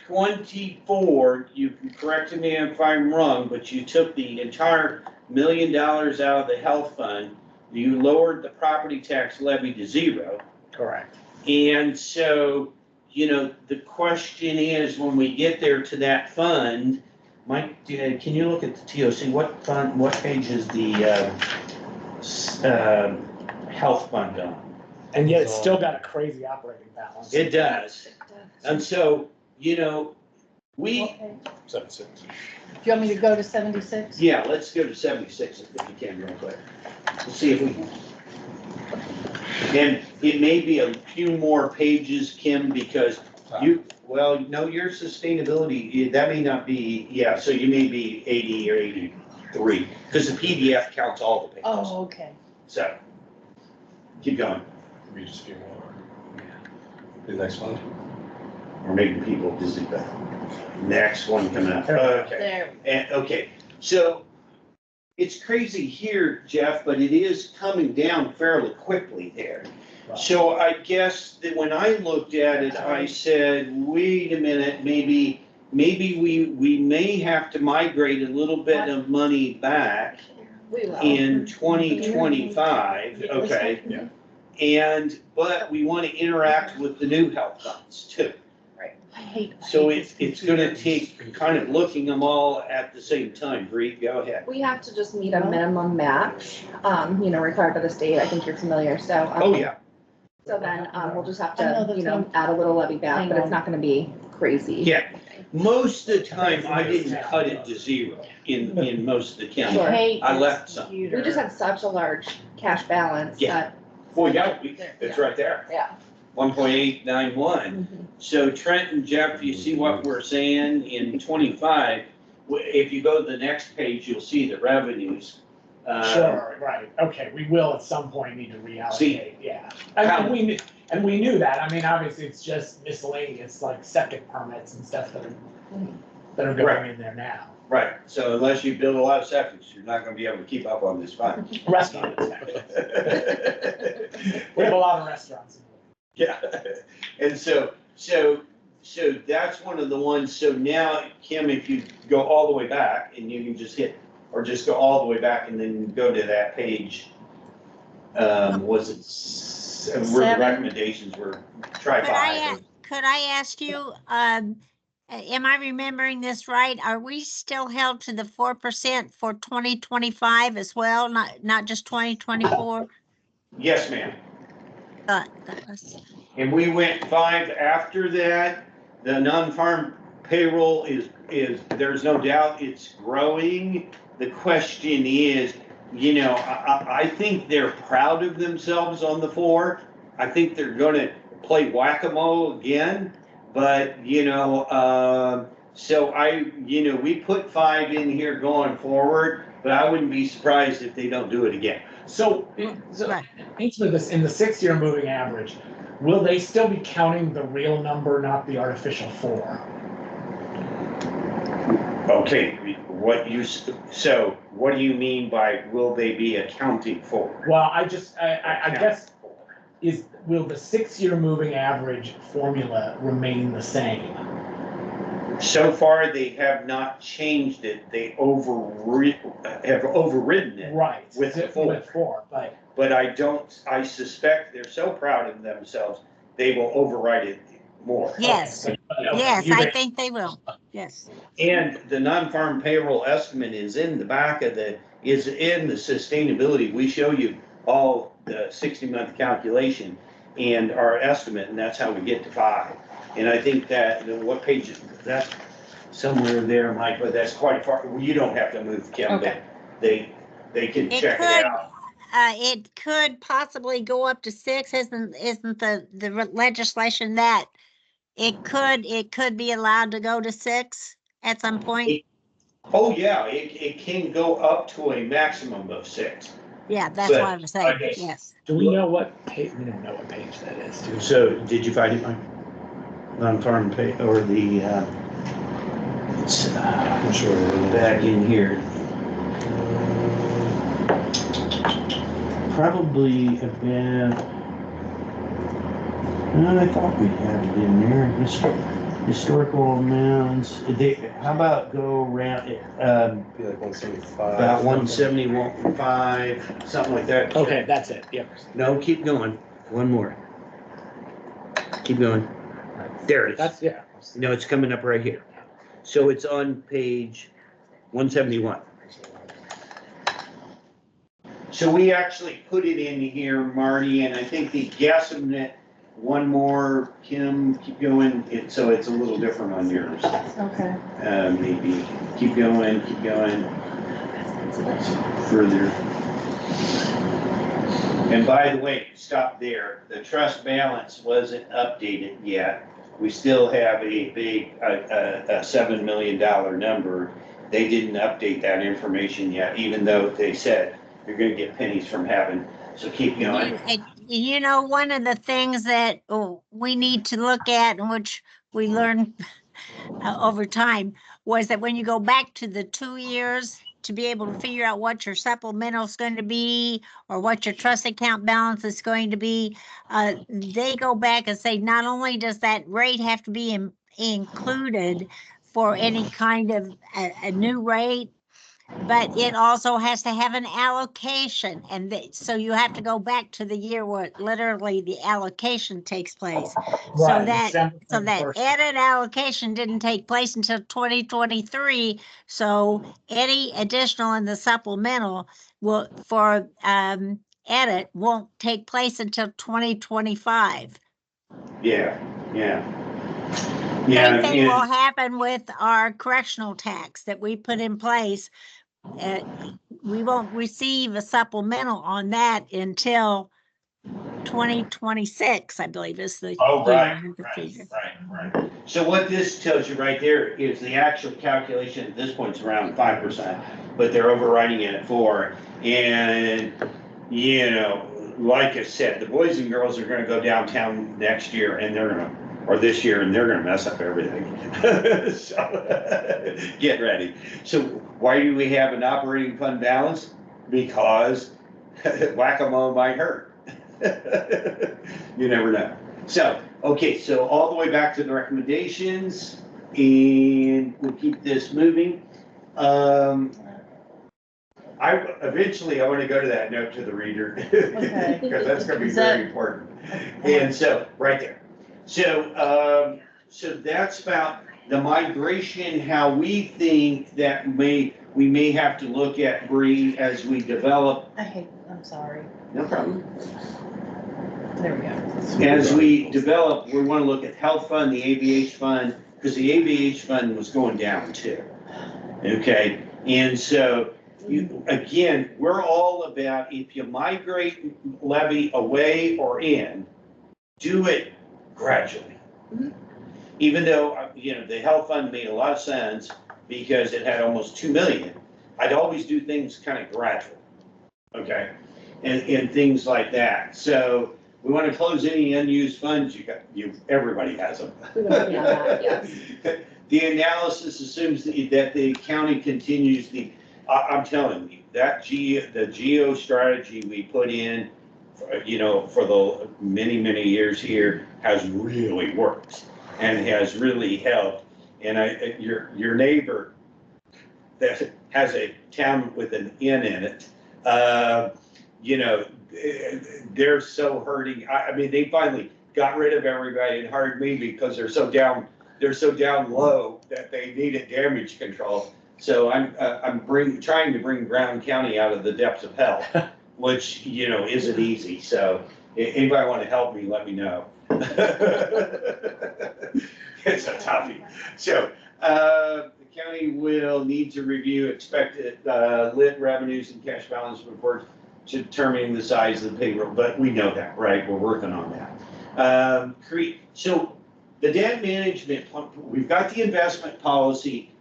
A: 24, you can correct me if I'm wrong, but you took the entire $1 million out of the health fund. You lowered the property tax levy to 0.
E: Correct.
A: And so, the question is, when we get there to that fund, Mike, can you look at the TOC? What page is the health fund on?
E: And yet it's still got a crazy operating balance.
A: It does. And so, we,
E: 76.
C: Do you want me to go to 76?
A: yeah, let's go to 76 if you can real quick. Let's see if we can. And it may be a few more pages, Kim, because your sustainability, that may not be, so you may be 80 or 83, because the PDF counts all the pages.
C: Oh, okay.
A: So, keep going.
I: Maybe just a few more. The next one.
A: We're making people dizzy, but next one coming up. Okay.
C: There.
A: And, okay, so it's crazy here, Jeff, but it is coming down fairly quickly there. So I guess that when I looked at it, I said, wait a minute, maybe we may have to migrate a little bit of money back in 2025, okay?
E: Yeah.
A: But we want to interact with the new health funds too.
C: I hate
A: So it's gonna take kind of looking them all at the same time. Bree, go ahead.
G: We have to just meet a minimum match, required by the state. I think you're familiar, so.
A: Oh, yeah.
G: So then, we'll just have
C: I know
G: to,
C: that's
G: you know,
C: one-
G: add a little levy back,
C: Hang
G: but it's
C: on.
G: not gonna be crazy.
A: Yeah. Most of the time, I didn't cut it to zero in most of the
C: I
A: counties.
C: hate
A: I
C: this
A: left some.
C: computer.
G: We just had such a large cash balance
A: Yeah.
G: that,
A: Well, yeah, it's right there,
G: yeah.
A: 1.891. So Trent and Jeff, you see what we're saying in 25? If you go to the next page, you'll see the revenues.
E: Sure, right, okay, we will at some point need to
A: See,
E: reallocate, yeah. And we knew that, I mean, obviously, it's just miscellaneous, like septic permits and stuff that are going in there now.
A: Right, so unless you build a lot of septics, you're not gonna be able to keep up on this fund.
E: Restaurant inspections, we have a lot of restaurants.
A: Yeah, and so that's one of the ones, so now, Kim, if you go all the way back, and you can just hit, or just go all the way back and then go to that page. Was it, where the
C: Seven.
A: recommendations were, try five.
D: Could I ask you, am I remembering this right? Are we still held to the 4% for 2025 as well, not just 2024?
A: Yes, ma'am.
D: That was-
A: And we went 5 after that. The non-farm payroll is, there's no doubt it's growing. The question is, you know, I think they're proud of themselves on the 4. I think they're gonna play whack-a-mole again, but, you know, so we put 5 in here going forward, but I wouldn't be surprised if they don't do it again.
E: So,
D: Right.
E: answer this, in the 6-year moving average, will they still be counting the real number, not the artificial 4?
A: Okay, so what do you mean by will they be accounting for?
E: Well, I guess, will the 6-year moving average formula remain the same?
A: So far, they have not changed it. They have overridden it.
E: Right.
A: With the 4.
E: With 4, but.
A: But I suspect they're so proud of themselves, they will override it more.
D: Yes,
E: Okay,
D: yes,
E: you
D: I
E: may-
D: think they will, yes.
A: And the non-farm payroll estimate is in the back of is in the sustainability. We show you all the 60-month calculation and our estimate, and that's how we get to 5. And I think that, what page is that? Somewhere there, Mike, but that's quite far. You don't have to move, Kim, but
C: Okay.
A: they can
D: It
A: check it
D: could,
A: out.
D: it could possibly go up to 6, isn't the legislation that it could be allowed to go to 6 at some point?
A: Oh, yeah, it can go up to a maximum of 6.
D: Yeah, that's
A: But
D: what I'm saying,
A: I guess-
D: yes.
E: Do we know what page, we don't know what page that is, do we?
A: So, did you find it, Mike? Non-farm pay, or the, it's,
I: I'm sure.
A: back in here. Probably about, I thought we had it in there, historical amounts, how about go around,
I: Be like 175.
A: about 175, something like that.
E: Okay, that's it, yep.
A: No, keep going, one more. Keep going. There it is.
E: That's, yeah.
A: No, it's coming up right here. So it's on page 171. So we actually put it in here, Marty, and I think the guesstimate, one more, Kim, keep going, so it's a little different on yours.
G: Okay.
A: Maybe, keep going, further. And by the way, stop there, the trust balance wasn't updated yet. We still have a big, a $7 million number. They didn't update that information yet, even though they said you're gonna get pennies from heaven. So keep going.
D: You know, one of the things that we need to look at, and which we learned over time, was that when you go back to the 2 years to be able to figure out what your supplemental is going to be or what your trust account balance is going to be, they go back and say, not only does that rate have to be included for any kind of a new rate, but it also has to have an allocation. And so you have to go back to the year where literally the allocation takes place.
E: Right,
D: that
E: December 31st.
D: added allocation didn't take place until 2023. So any additional in the supplemental will, for edit won't take place until 2025.
A: Yeah, yeah.
D: Same
A: Yeah,
D: thing will
A: and,
D: happen with our correctional tax that we put in place. We won't receive a supplemental on that until 2026, I believe is the
A: oh,
D: year.
A: right,
D: I have to figure.
A: right. So what this tells you right there is the actual calculation at this point is around 5%, but they're overriding it at 4%. And, you know, like I said, the boys and girls are gonna go downtown next year and they're gonna, or this year, and they're gonna mess up everything. So, get ready. So why do we have an operating fund balance? Because whack-a-mole might hurt. You never know. So, okay, so all the way back to the recommendations, and we'll keep this moving. Eventually, I want to go to that note to the reader.
C: Okay.
A: Because that's gonna be
C: Is that-
A: very important. And so, right there. So, so that's about the migration, how we think that we may have to look at Bree as we develop.
C: I'm sorry.
A: No problem.
C: There we go.
A: As we develop, we want to look at health fund, the AVH fund, because the AVH fund was going down too. Okay, and so again, we're all about if you migrate levy away or in, do it gradually. Even though, the health fund made a lot of sense because it had almost 2 million, I'd always do things kind of gradual. Okay, and things like that. So we want to close any unused funds everybody has them.
G: Yes.
A: The analysis assumes that the county continues I'm telling you, the geo strategy we put in, for the many years here has really worked and has really helped. And your neighbor that has a town with an N in it, they're so hurting. I mean, they finally got rid of everybody and hired me because they're so down low that they needed damage control. So I'm trying to bring Brown County out of the depths of hell, which, isn't easy. So if anybody want to help me, let me know. It's a toughie. So, the county will need to review expected, lit revenues and cash balance before determining the size of the payroll, but we know that, right? We're working on that. So the debt management, we've got the investment policy.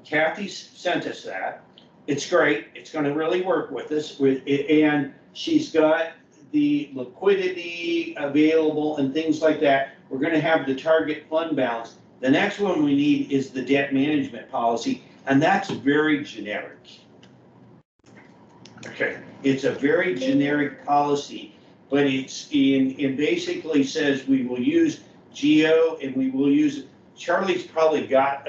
A: Kathy sent us that. It's great. It's gonna really work with us and she's got the liquidity available and things like that. We're gonna have the target fund balance. The next one we need is the debt management policy, and that's very generic. Okay, it's a very generic policy, but it basically says we will use geo and we will use, Charlie's probably got,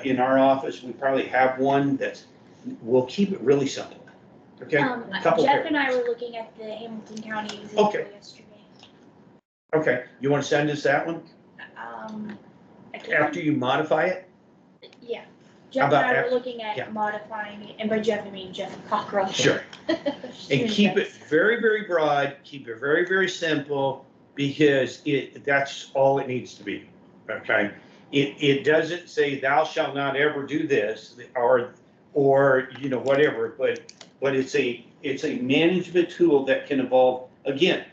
A: in our office, we probably have one we'll keep it really simple. Okay?
F: Jeff and I were looking at the Hamilton County example yesterday.
A: Okay, you want to send us that one
F: I can't-
A: after you modify it?
F: Yeah, Jeff and
A: about
F: I were
A: after-
F: looking at modifying it, and by Jeff I mean Jeff Cockrell.
A: Sure. And keep it very, very broad, keep it very, very simple, because that's all it needs to be, okay? It doesn't say thou shalt not ever do this, or whatever, but it's a management tool that can evolve. Again,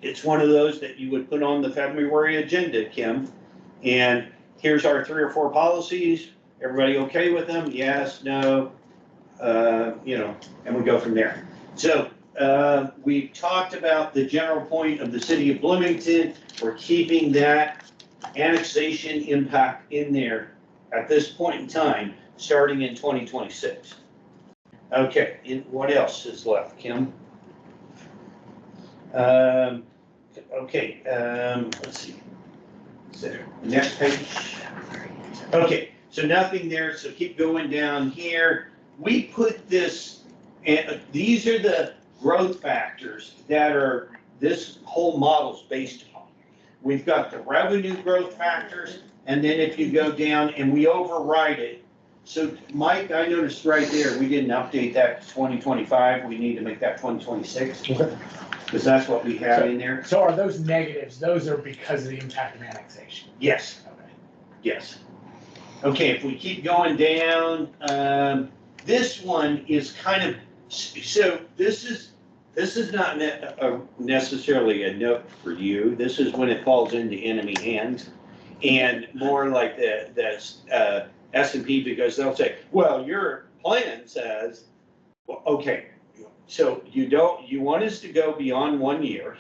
A: it's one of those that you would put on the February agenda, Kim, and here's our 3 or 4 policies, everybody okay with them? Yes, no, and we go from there. So, we talked about the general point of the city of Bloomington. We're keeping that annexation impact in there at this point in time, starting in 2026. Okay, and what else is left, Kim? Okay, let's see. So, next page. Okay, so nothing there, so keep going down here. We put this, and these are the growth factors that this whole model's based upon. We've got the revenue growth factors, and then if you go down and we override it, so Mike, I noticed right there, we didn't update that to 2025, we need to make that 2026,
E: Okay.
A: because that's what we have in there.
E: So are those negatives, those are because of the impact of annexation?
A: Yes,
E: Okay.
A: yes. Okay, if we keep going down, this one is kind of, so this is not necessarily a note for you. This is when it falls into enemy hands. And more like the S&P, because they'll say, well, your plan says, well, okay, so you want us to go beyond 1 year.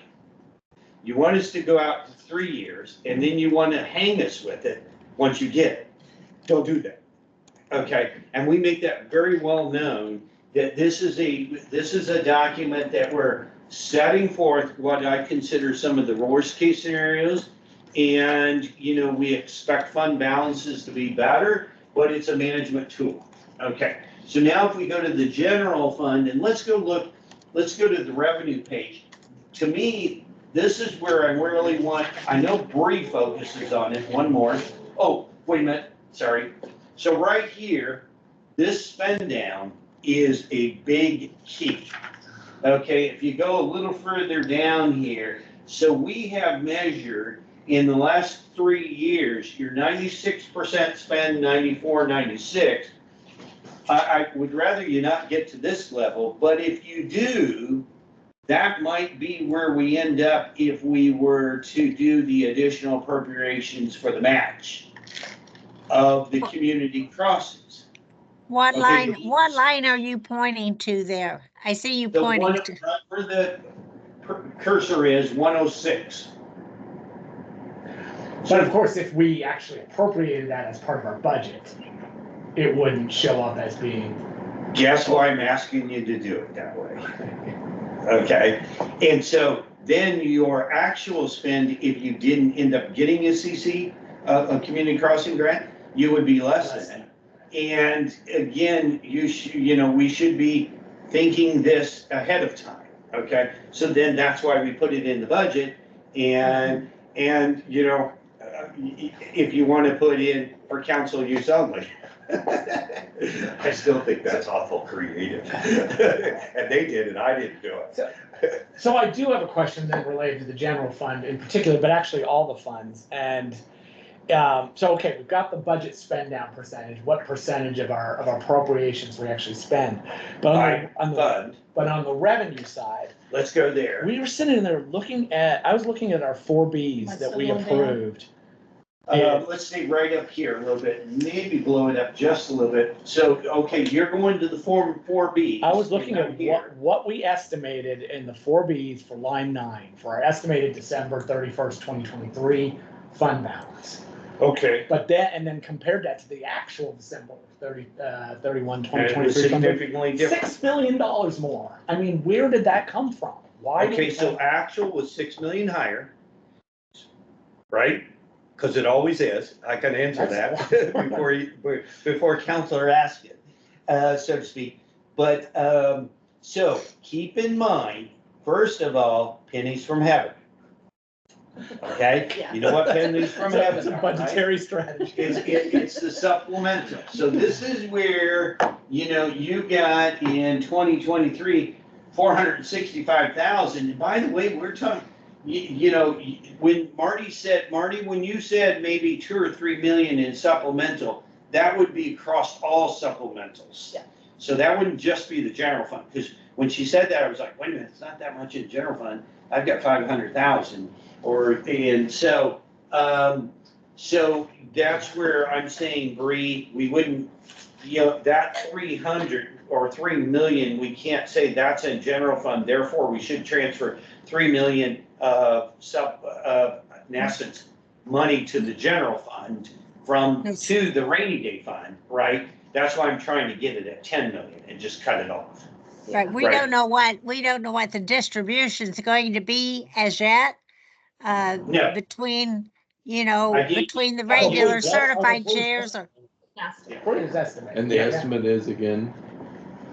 A: You want us to go out to 3 years, and then you want to hang us with it once you get it. Don't do that. Okay, and we make that very well known that this is a document that we're setting forth what I consider some of the worst case scenarios. And, we expect fund balances to be better, but it's a management tool. Okay, so now if we go to the general fund and let's go to the revenue page. To me, this is where I really want, I know Bree focuses on it, one more. Oh, wait a minute, sorry. So right here, this spend down is a big key. Okay, if you go a little further down here, so we have measured in the last 3 years, you're 96% spend, 94, 96. I would rather you not get to this level, but if you do, that might be where we end up if we were to do the additional appropriations for the match of the community crossings.
D: What
A: Okay,
D: line are you pointing to there? I see you
A: The
D: pointing
A: one
D: to.
A: right where the cursor is 106.
E: But of course, if we actually appropriated that as part of our budget, it wouldn't show up as being.
A: Guess why I'm asking you to do it that way? Okay, and so then your actual spend, if you didn't end up getting a CC, a community crossing grant, you would be less than. And again, we should be thinking this ahead of time, okay? So then that's why we put it in the budget, and if you want to put in for council use only. I still think that's awful creative. And they did it, I didn't do it.
E: So I do have a question then related to the general fund in particular, but actually all the funds. And so, okay, we've got the budget spend down percentage, what percentage of our appropriations we actually spend. But on the revenue side.
A: Let's go there.
E: We were sitting there I was looking at our 4Bs that we approved.
A: Let's stay right up here a little bit, maybe blow it up just a little bit. So, okay, you're going to the Form 4B.
E: I was looking at what we estimated in the 4Bs for line 9 for our estimated December 31st, 2023 fund balance.
A: Okay.
E: But then compared that to the actual December 31, 2023.
A: Significantly different.
E: $6 million more. I mean, where did that come from? Why?
A: Okay, so actual was 6 million higher, right? Because it always is. I can answer that before counselor asks it, so to speak. But so keep in mind, first of all, pennies from heaven. Okay,
C: Yeah.
A: you know what pennies from heaven
E: It's a
A: are,
E: budgetary
A: right?
E: strategy.
A: It's the supplemental. So this is where, you got in 2023, 465,000. And by the way, we're talking, when Marty, when you said maybe 2 or 3 million in supplemental, that would be across all supplementals.
C: Yeah.
A: So that wouldn't just be the general fund, because when she said that, I was like, wait a minute, it's not that much in general fund. I've got 500,000. So that's where I'm saying, Bree, we wouldn't, that 300 or 3 million, we can't say that's in general fund, therefore we should transfer 3 million in essence, money to the general fund to the rainy day fund, right? That's why I'm trying to get it at 10 million and just cut it off.
D: Right, we don't know what the distribution's going to be as yet.
A: No.
D: Between the regular certified shares or.
E: What is estimate?
B: And the estimate is again,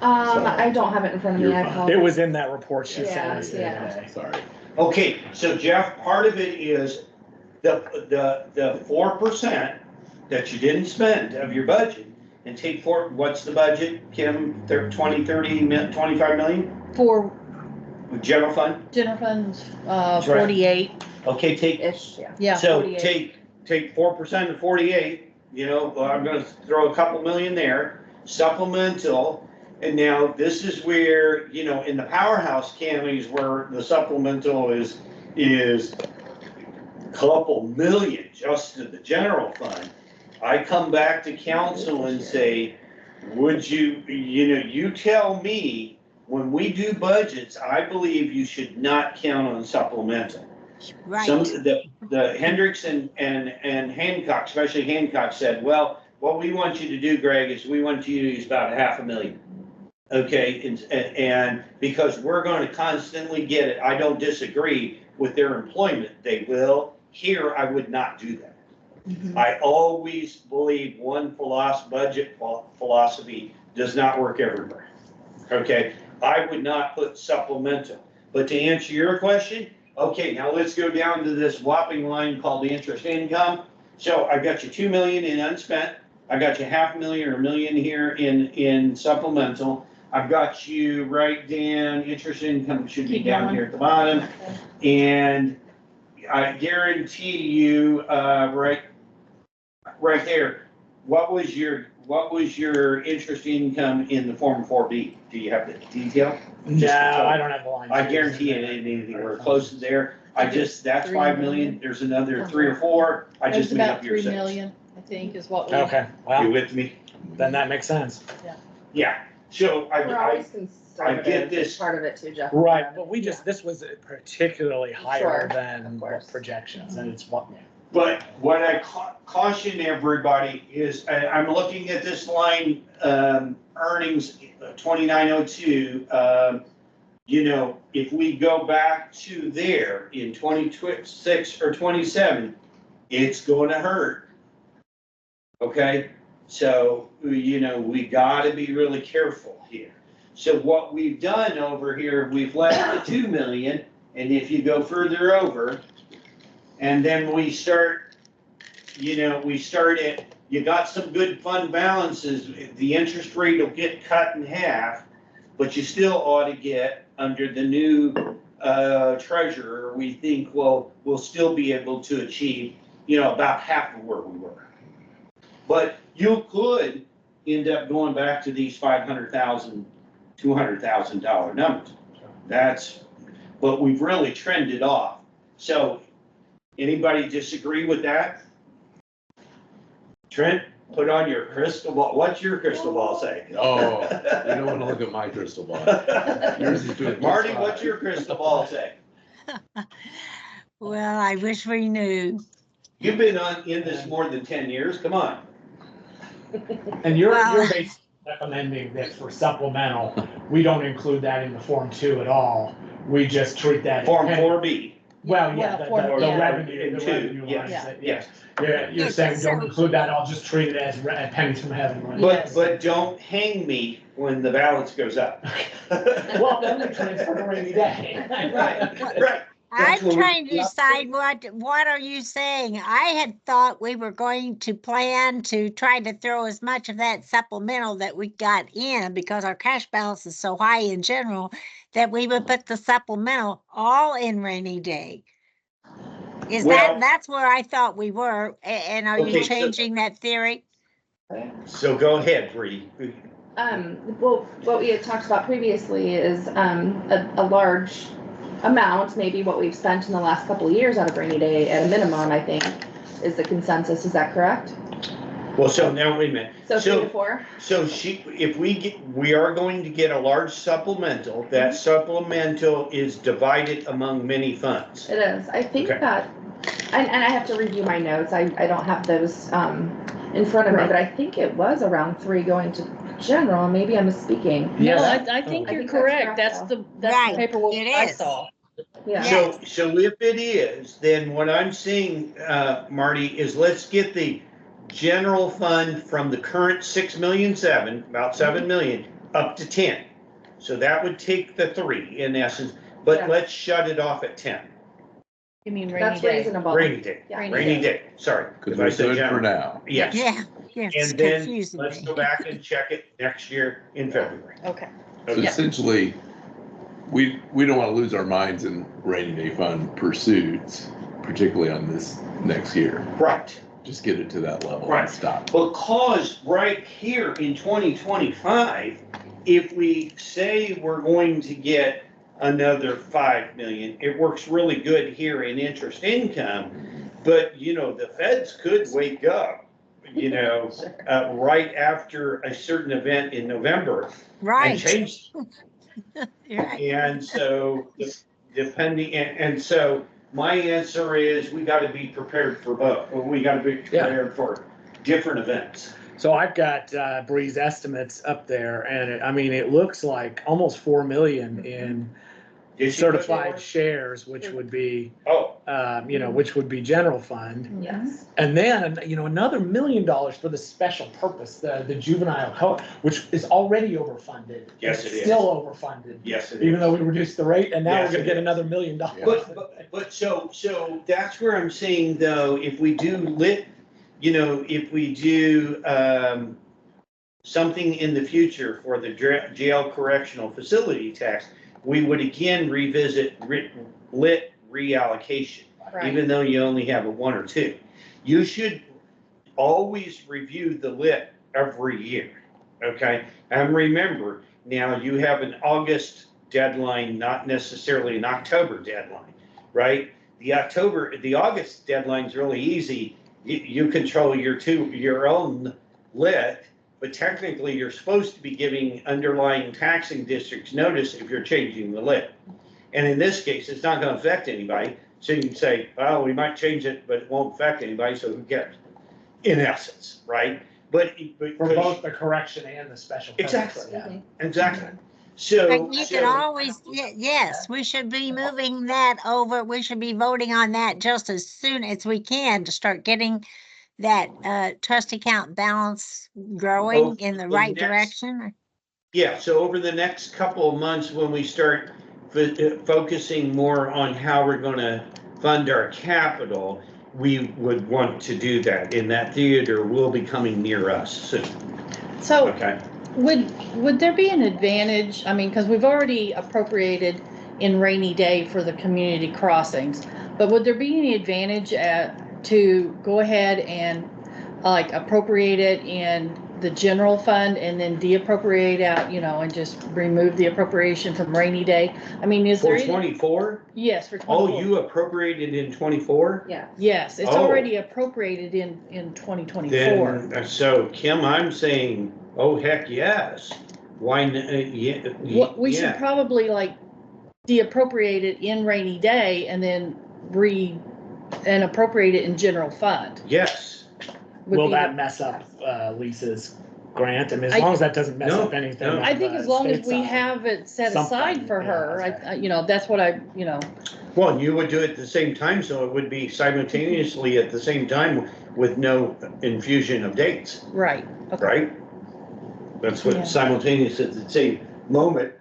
G: I don't have it in front of me, I
B: You're fine.
G: apologize.
E: It was in that report she sent us the
G: Yeah.
E: other day.
B: sorry.
A: Okay, so Jeff, part of it is the 4% that you didn't spend of your budget and take what's the budget, Kim? 20, 30, 25 million?
C: For
A: General fund?
C: general funds,
A: That's right.
C: 48,
A: Okay, take,
G: Ish, yeah.
C: yeah,
A: so
C: 48.
A: take 4% of 48, well, I'm gonna throw a couple million there, supplemental. And now this is where, in the powerhouse counties where the supplemental is a couple million just to the general fund. I come back to council and say, would you tell me, when we do budgets, I believe you should not count on supplemental.
D: Right.
A: Some of the Hendricks and Hancock, especially Hancock, said, well, what we want you to do, Greg, is we want you to use about $500,000. Okay, and because we're going to constantly get it, I don't disagree with their employment. They will. Here, I would not do that.
C: Mhm.
A: I always believe one budget philosophy does not work everywhere. Okay, I would not put supplemental. But to answer your question, okay, now let's go down to this whopping line called the interest income. So I got you 2 million in unspent. I got you $500,000 or $1 million here in supplemental. I've got you right down, interest income should be
C: Keep
A: down
C: going.
A: here at the bottom. And I guarantee you, right there, what was your interest income in the Form 4B? Do you have the detail?
E: No, I don't have the line.
A: I guarantee it ain't anything close to there. That's
C: 3
A: 5
C: million.
A: million. There's another 3 or 4. I
C: It was
A: just made
C: about
A: up your
C: 3
A: 6.
C: million, I think, is what we.
E: Okay,
A: You
E: well,
A: with me?
E: then that makes sense.
A: Yeah. So
G: We're always conservative,
A: this.
G: is part of it too, Jeff.
E: Right, but this was particularly higher
G: Sure,
E: than
G: of course.
E: projections, and it's what,
A: But what I caution everybody is, I'm looking at this line, earnings 2902. If we go back to there in 26 or 27, it's going to hurt. Okay, so, we gotta be really careful here. So what we've done over here, we've left the 2 million, and if you go further over, and then we start at, you got some good fund balances, the interest rate will get cut in half, but you still ought to get, under the new treasurer, we think, well, we'll still be able to achieve, about half of where we were. But you could end up going back to these $500,000, $200,000 numbers. But we've really trended off. So anybody disagree with that? Trent, put on your crystal ball. What's your crystal ball say?
B: Oh, you don't want to look at my crystal ball. Yours is doing.
A: Marty, what's your crystal ball say?
D: Well, I wish we knew.
A: You've been in this more than 10 years. Come on.
E: and you're
D: Well-
E: basically recommending that for supplemental, we don't include that in the Form 2 at all. We just treat that. as
A: Form
E: penny.
A: 4B.
E: Well, yeah,
C: Well, Form-
E: the
C: yeah.
E: revenue,
A: In
E: the
A: two,
E: revenue
A: yes,
E: lines, that-
A: yes.
E: You're
D: Yes,
E: saying
D: so-
E: don't include that, I'll just treat it as pennies from heaven. right?
A: But don't hang me when the balance goes up.
E: Well, then we transfer to rainy day.
A: Right.
D: I'm
A: That's what we-
D: trying to decide what are you saying? I had thought we were going to plan to try to throw as much of that supplemental that we got in, because our cash balance is so high in general, that we would put the supplemental all in rainy day.
A: Well-
D: That's where I thought we were, and are
A: Okay,
D: you
A: so-
D: changing that theory?
A: So go ahead, Bree.
G: Well, what we had talked about previously is, a large amount, maybe what we've spent in the last couple of years out of rainy day at a minimum, I think, is the consensus. Is that correct?
A: Well, so now, wait a minute.
G: So 3 to 4?
A: So if we are going to get a large supplemental, that supplemental is divided among many funds.
G: It is. I think
A: Okay.
G: that, and I have to review my notes. I don't have those, in front of me,
C: Right.
G: but I think it was around 3 going to general. Maybe I'm misspeaking.
C: No,
E: Yes.
C: I think
G: I
C: you're
G: think that's
C: correct.
G: correct,
C: That's
G: though.
C: that's
D: Right,
C: the paperwork
D: it
C: I
D: is.
C: saw.
G: Yeah.
A: So if it is, then what I'm saying, Marty, is let's get the general fund from the current 6,000,007, about 7 million, up to 10. So that would take the 3 in essence, but
G: Yeah.
A: let's shut it off at 10.
C: You mean rainy
G: That's
C: day?
G: reasonable.
A: Rainy day,
G: Yeah.
A: rainy day, sorry.
B: Because
A: If I
B: we're
A: said
B: good for
A: general.
B: now.
A: Yes,
D: Yeah, yeah, it's
A: and then
D: confusing
A: let's
D: me.
A: go back and check it next year in February.
C: Okay.
B: So
A: Okay.
B: essentially, we don't want to lose our minds in rainy day fund pursuits, particularly on this next year.
A: Right.
B: Just get it to that level and
A: Right.
B: stop.
A: Because right here in 2025, if we say we're going to get another 5 million, it works really good here in interest income. But, you know, the feds could wake up, you know, right after a certain event in November and
D: Right,
A: change.
D: right.
A: And so depending, and so my answer is we gotta be prepared for both. Well, we gotta be prepared for different events.
E: So I've got Bree's estimates up there, and I mean, it looks like almost 4 million in
A: Did you put
E: certified
A: that
E: shares, which would be,
A: one?
E: you know, which would be general fund.
G: Yes.
E: And then, you know, another $1 million for the special purpose, the juvenile health, which is already overfunded.
A: Yes, it
E: It's
A: is.
E: Still overfunded,
A: Yes, it
E: even
A: is.
E: though we reduced the rate, and now
A: Yes,
E: we're gonna
A: it
E: get
A: is.
E: another $1 million.
A: But so that's where I'm saying though, if we do you know, if we do, something in the future for the jail correctional facility tax, we would again revisit lit reallocation,
C: Right.
A: even though you only have a 1 or 2. You should always review the lit every year, okay? And remember, now you have an August deadline, not necessarily an October deadline, right? The August deadline's really easy. You control your own lit, but technically you're supposed to be giving underlying taxing districts notice if you're changing the lit. And in this case, it's not gonna affect anybody, so you can say, well, we might change it, but it won't affect anybody, so who cares? In essence, right? But.
E: For both the correction and the special purpose.
A: Exactly.
E: Yeah.
A: Exactly. So.
D: And you could always, yes, we should be moving that over. We should be voting on that just as soon as we can to start getting that trust account balance growing in the right direction.
A: Yeah, so over the next couple of months, when we start focusing more on how we're gonna fund our capital, we would want to do that, and that theater will be coming near us soon,
C: So
A: okay?
C: would there be an advantage, I mean, because we've already appropriated in rainy day for the community crossings, but would there be any advantage to go ahead and like appropriate it in the general fund and then deappropriate out, you know, and just remove the appropriation from rainy day? I mean, is there
A: For
C: any?
A: 24?
C: Yes, for
A: Oh,
C: 24.
A: you appropriated in 24?
G: Yeah.
C: Yes, it's
A: Oh.
C: already appropriated in 2024.
A: Then, so Kim, I'm saying, oh, heck, yes. Why, yeah.
C: What, we should
A: yeah.
C: probably like deappropriate it in rainy day and then and appropriate it in general fund.
A: Yes.
C: would
E: Will
C: be
E: that
C: the-
E: mess up Lisa's grant? I mean, as
C: I-
E: long as that doesn't mess
A: No,
E: up anything.
A: no.
E: on
C: I think
E: the
C: as long as
E: state
C: we
E: side.
C: have it set
E: Something,
C: aside for
E: yeah,
C: her,
E: okay.
C: you know, that's what I, you know,
A: Well, and you would do it at the same time, so it would be simultaneously at the same time with no infusion of dates,
C: right. Okay.
A: right? That's
C: Yeah.
A: what simultaneous at the same moment.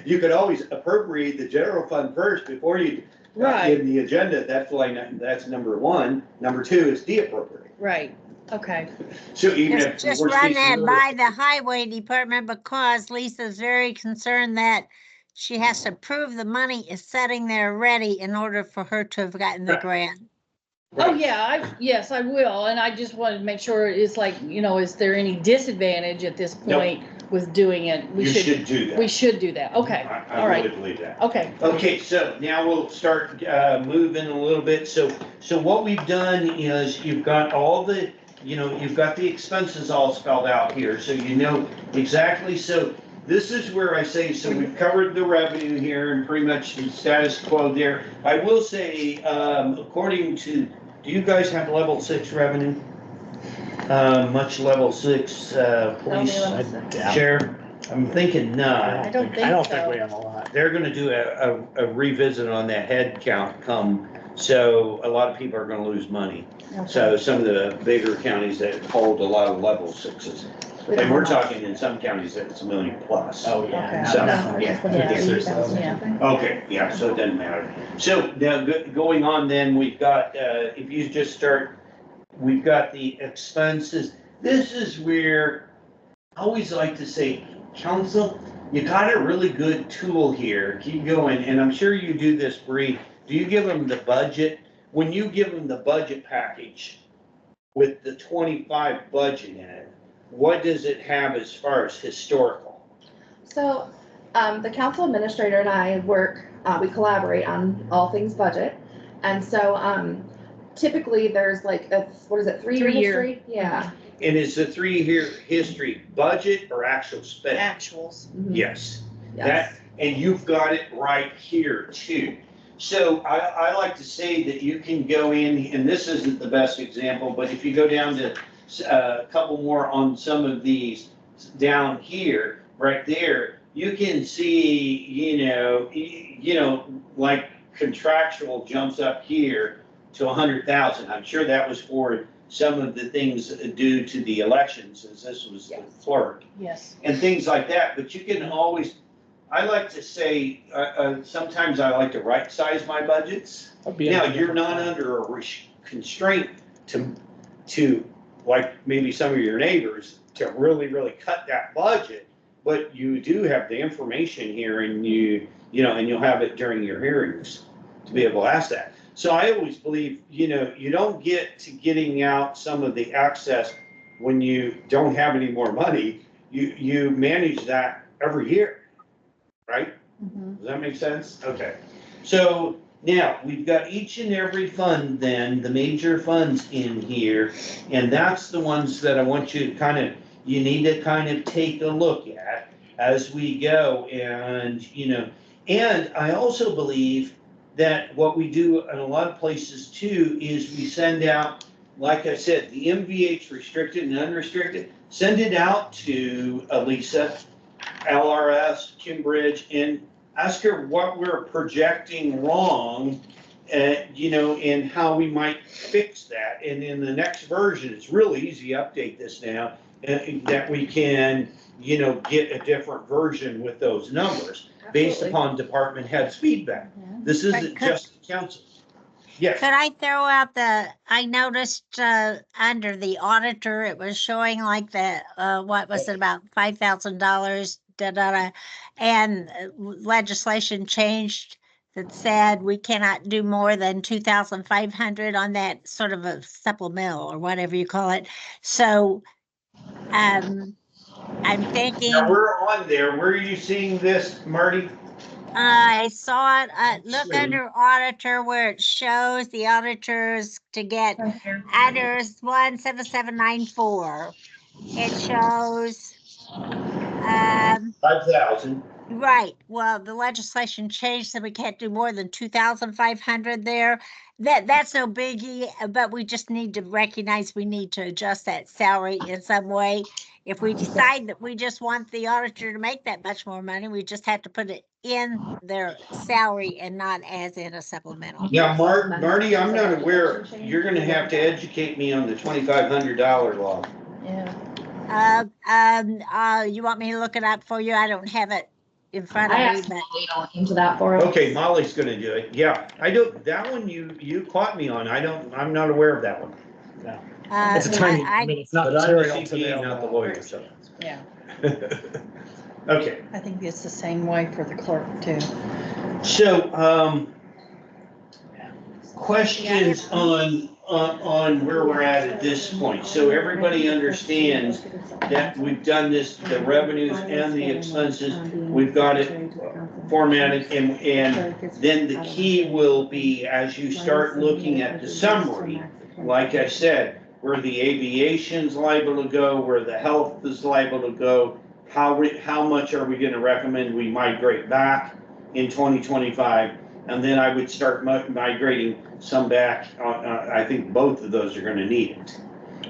A: You could always appropriate the general fund first before you,
C: Right,
A: in the agenda, that's number 1. Number 2 is deappropriate.
C: right. Okay.
A: So even if.
D: Just
A: worst
D: run
A: case
D: that
A: scenario-
D: by the highway department because Lisa's very concerned that she has to prove the money is sitting there ready in order for her to have gotten the
A: Right.
D: grant.
C: Oh,
A: Right.
C: yeah, yes, I will. And I just wanted to make sure it's like, you know, is there any disadvantage at this
A: Nope.
C: point with doing it?
A: You should do that.
C: We should do that. Okay,
A: I
C: all right.
A: really believe that.
C: Okay.
A: Okay, so now we'll start moving a little bit. So what we've done is you've got all the, you know, you've got the expenses all spelled out here, so you know exactly. So this is where I say, so we've covered the revenue here and pretty much the status quo there. I will say, according to, do you guys have level 6 revenue? Much level 6 police
E: I doubt-
A: sheriff? I'm thinking not.
C: I don't
E: I don't
C: think
E: think
C: so.
E: we have a lot.
A: They're gonna do a revisit on that head count come, so a lot of people are gonna lose money. So some of the bigger counties that hold a lot of level 6s.
G: We don't
A: And we're
G: have much.
A: talking in some counties, it's $1 million plus.
E: Oh, yeah.
C: Okay.
E: now
A: So,
E: that's not-
A: yeah.
C: Yeah.
A: Okay, yeah, so it doesn't matter. So now going on then, we've got, if you just start, we've got the expenses. This is where I always like to say, council, you got a really good tool here. Keep going. And I'm sure you do this, Bree. Do you give them the budget? When you give them the budget package with the 25 budget in it, what does it have as far as historical?
G: So, the council administrator and I work, we collaborate on all things budget. And so, typically there's like a, what is it, 3-year
C: 3-year.
G: history? Yeah.
A: And is the 3-year history budget or actual spend?
C: Actuals.
G: Mhm.
A: Yes.
G: Yes.
A: That, and you've got it right here too. So I like to say that you can go in, and this isn't the best example, but if you go down to a couple more on some of these down here, right there, you can see, like contractual jumps up here to 100,000. I'm sure that was for some of the things due to the elections, as this was the clerk
C: Yes.
A: and things like that, but you can always, I like to say, sometimes I like to right size my budgets.
E: That'd be
A: Now,
E: a-
A: you're not under a constraint to, like maybe some of your neighbors, to really cut that budget, but you do have the information here and and you'll have it during your hearings to be able to ask that. So I always believe, you don't get to getting out some of the excess when you don't have any more money. You manage that every year, right?
C: Mhm.
A: Does that make sense? Okay. So now we've got each and every fund then, the major funds in here, and that's the ones that I want you to you need to kind of take a look at as we go. And, and I also believe that what we do in a lot of places too is we send out, like I said, the MVH restricted and unrestricted, send it out to Elisa, LRS, Kimbridge, and ask her what we're projecting wrong, and how we might fix that. And in the next version, it's really easy to update this now, that we can, get a different version with those numbers based
G: Absolutely.
A: upon department heads' feedback. This isn't
D: Could-
A: just the council. Yes.
D: Could I throw out I noticed, under the auditor, it was showing like what was it, about $5,000, and legislation changed that said we cannot do more than 2,500 on that sort of a supplemental or whatever you call it. So, I'm thinking.
A: Now, we're on there. Where are you seeing this, Marty?
D: I saw it, look
A: Sure.
D: under auditor where it shows the auditors to get
F: Right here.
D: adders 17794. It shows,
A: 5,000.
D: right, well, the legislation changed so we can't do more than 2,500 there. That's no biggie, but we just need to recognize we need to adjust that salary in some way. If we decide that we just want the auditor to make that much more money, we just have to put it in their salary and not as in a supplemental.
A: Now, Marty, I'm not aware, you're gonna have to educate me on the $2,500 law.
C: Yeah.
D: You want me to look it up for you? I don't have it in front
G: I
D: of me,
G: asked
D: but
G: Molly to look into that for us.
A: Okay, Molly's gonna do it. Yeah, I don't, that one you caught me on. I'm not aware of that one.
E: It's a tiny, I mean, it's not
A: But I'm the
E: material to
A: CPA, not the lawyer, so.
C: Yeah.
A: Okay,
C: I think it's the same way for the clerk too.
A: so, questions on where we're at this point. So everybody understands that we've done this, the revenues and the expenses, we've got it formatted, and then the key will be, as you start looking at the summary, like I said, where the aviation's liable to go, where the health is liable to go, how much are we gonna recommend we migrate back in 2025? And then I would start migrating some back. I think both of those are gonna need it.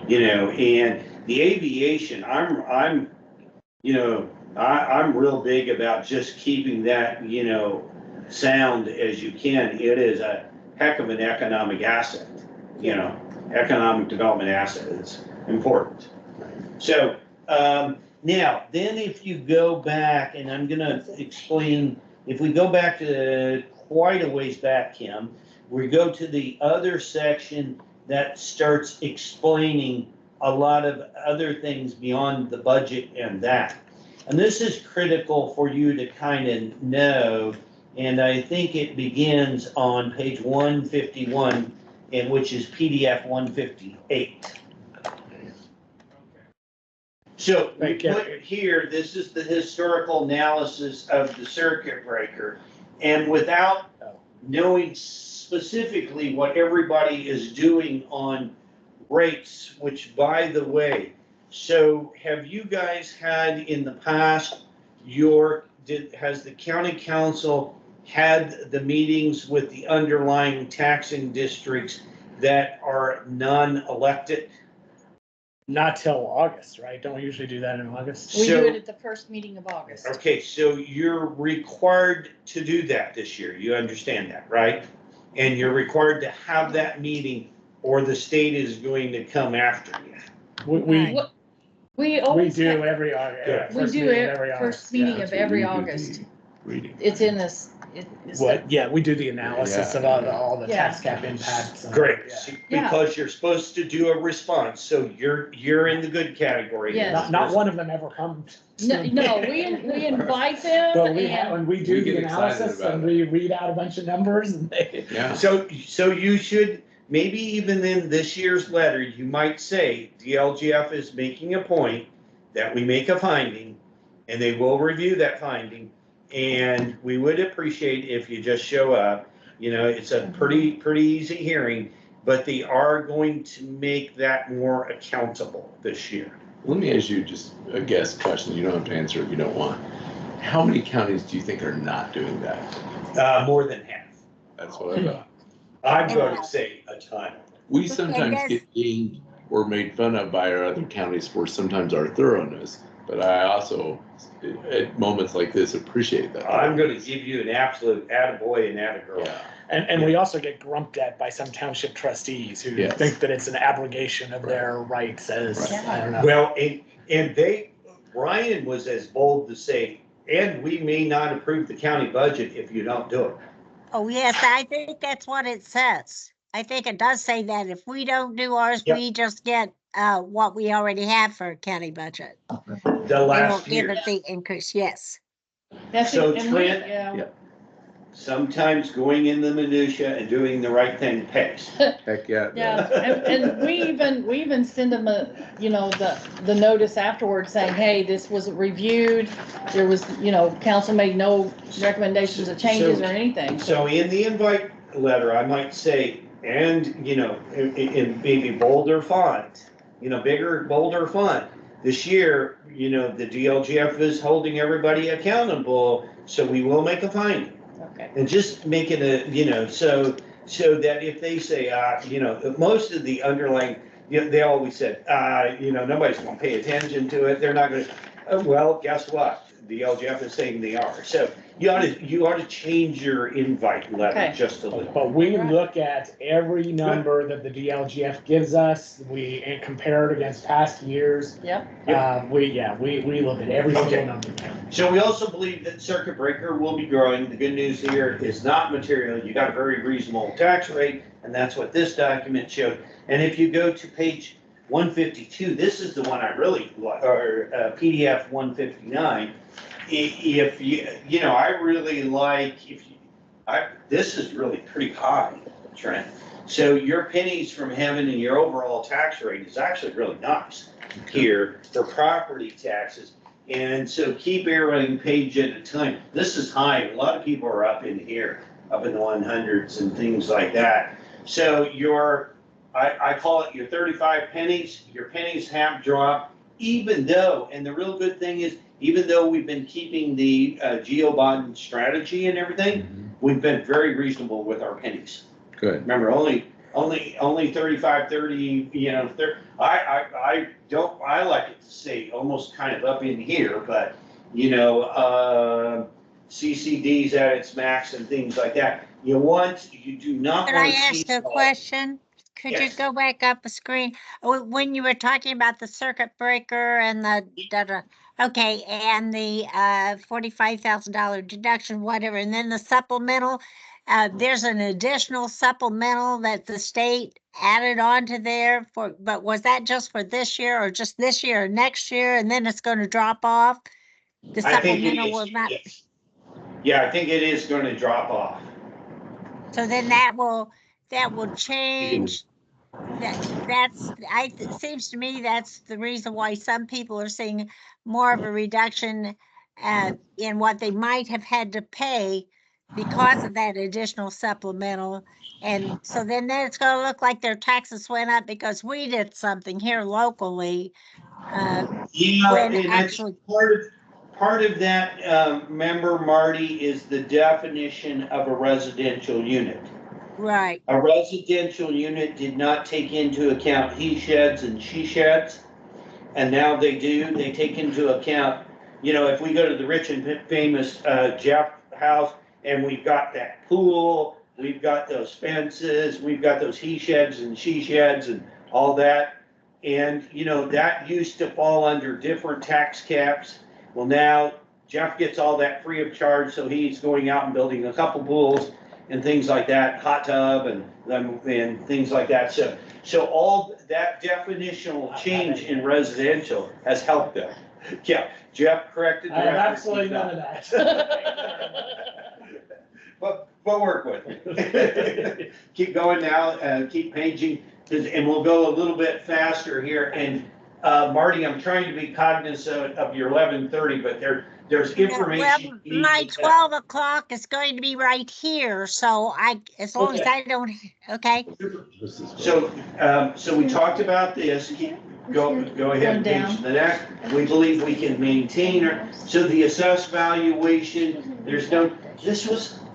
A: And the aviation, I'm real big about just keeping that, sound as you can. It is a heck of an economic asset, economic development asset. It's important. So, Now, then if you go back, and I'm gonna explain, if we go back to quite a ways back, Kim, we go to the other section that starts explaining a lot of other things beyond the budget and that. And this is critical for you to kind of know, and I think it begins on page 151, and which is PDF 158. So we
E: Thank you.
A: put here, this is the historical analysis of the circuit breaker. And without knowing specifically what everybody is doing on rates, which by the way, so have you guys had in the past, has the county council had the meetings with the underlying taxing districts that are non-elected?
E: Not till August, right? Don't we usually do that in August?
C: We
A: So-
C: do it at the first meeting of August.
A: Okay, so you're required to do that this year, you understand that, right? And you're required to have that meeting, or the state is going to come after you.
E: We
C: We always
E: do
C: have,
E: every August.
A: Yeah.
C: we
E: first
C: do
E: meeting
C: it
E: every August.
C: first meeting
B: That's
C: of
B: what
C: every
B: we do,
C: August.
B: the reading.
C: It's in this, it's the-
E: What, yeah, we do the analysis
B: Yeah.
E: of all the tax cap impacts.
A: Great,
E: Yeah.
C: Yeah.
A: because you're supposed to do a response, so you're in the good category.
C: Yes.
E: Not one of them ever comes.
C: no, we invite them
E: But we have,
C: and,
E: when we do
B: We
E: the
B: get excited
E: analysis
B: about
E: and
B: it.
E: we read out a bunch of numbers and they.
B: Yeah,
A: So you should, maybe even in this year's letter, you might say, DLGF is making a point that we make a finding, and they will review that finding, and we would appreciate if you just show up. You know, it's a pretty easy hearing, but they are going to make that more accountable this year.
B: let me ask you just a guess question, you don't have to answer if you don't want. How many counties do you think are not doing that?
A: More than half.
B: That's what I thought.
A: I'm going to say a ton.
B: We sometimes
D: guess-
B: get dinged or made fun of by our other counties for sometimes our thoroughness, but I also, at moments like this, appreciate that.
A: I'm gonna give you an absolute attaboy and attagirl.
B: Yeah,
E: And we also get grumped at by some township trustees who
B: Yes.
E: think that it's an abrogation of their rights as,
B: Right.
E: I don't know.
A: Well, and Ryan was as bold to say, and we may not approve the county budget if you don't do it.
D: Oh, yes, I think that's what it says. I think it does say that if we don't do ours,
A: Yep.
D: we just get what we already have for a county budget.
A: The
D: They
A: last
D: won't give
A: year,
D: it the increase, yes.
C: that's
A: So
C: it, and we,
A: Trent-
C: yeah.
A: sometimes going in the minutia and doing the right thing pays.
B: heck yeah. it
C: Yeah,
B: does.
C: and we even send them the notice afterwards saying, hey, this wasn't reviewed. There was, council made no recommendations of changes or anything.
A: So in the invite letter, I might say, and, in maybe bolder font, bigger, bolder font. This year, the DLGF is holding everybody accountable, so we will make a finding.
C: Okay.
A: And just make it so that if they say, most of the underlying, they always said, nobody's gonna pay attention to it, they're not gonna, well, guess what? The LGF is saying they are, so you ought to change your invite letter
C: Okay.
A: just a little.
E: But we look at every number that the DLGF gives us, and compare it against past years.
C: Yep.
E: We look at every
A: Okay.
E: single number.
A: So we also believe that circuit breaker will be growing. The good news here is not material. You got a very reasonable tax rate, and that's what this document showed. And if you go to page 152, this is the one I really like, or PDF 159. If I really like, this is really pretty high, Trent. So your pennies from heaven and your overall tax rate is actually really nice here for property taxes. And so keep arrowing page at a time. This is high. A lot of people are up in here, up in the 100s and things like that. So I call it your 35 pennies. Your pennies have dropped, even though, and the real good thing is, even though we've been keeping the GeoBond strategy and everything, we've been very reasonable with our pennies.
B: Good.
A: Remember, only 35, 30, I like it to say almost kind of up in here, but, CCD's at its max and things like that. You do not
D: Could
A: want
D: I
A: to
D: ask
A: see.
D: a question? Could you
A: Yes.
D: go back up a screen? Oh, when you were talking about the circuit breaker and the, okay, and the $45,000 deduction, whatever, and then the supplemental, there's an additional supplemental that the state added onto there for, but was that just for this year or just this year or next year, and then it's gonna drop off? The
A: I think it
D: supplemental will
A: is,
D: not,
A: yes. Yeah, I think it is gonna drop off.
D: so then that will change. It seems to me that's the reason why some people are seeing more of a reduction in what they might have had to pay because of that additional supplemental. And so then it's gonna look like their taxes went up because we did something here locally.
A: Yeah,
D: When
A: and that's
D: actually,
A: part of that, member Marty, is the definition of a residential unit.
D: right,
A: A residential unit did not take into account he sheds and she sheds. And now they do, they take into account, if we go to the rich and famous, Jeff house, and we've got that pool, we've got those fences, we've got those he sheds and she sheds and all that. And, that used to fall under different tax caps. Well, now Jeff gets all that free of charge, so he's going out and building a couple pools and things like that, hot tub and things like that. So all that definitional change in residential has helped them. Yeah, Jeff corrected.
E: I have absolutely none of that.
A: But work with it. Keep going now, keep paging, and we'll go a little bit faster here. And Marty, I'm trying to be cognizant of your 11:30, but there's information.
D: well, my 12 o'clock is going to be right here, so as long as
A: Okay.
D: I don't, okay.
B: This is-
A: So we talked about this, go ahead and page the next. We believe we can maintain our, so the assessed valuation, this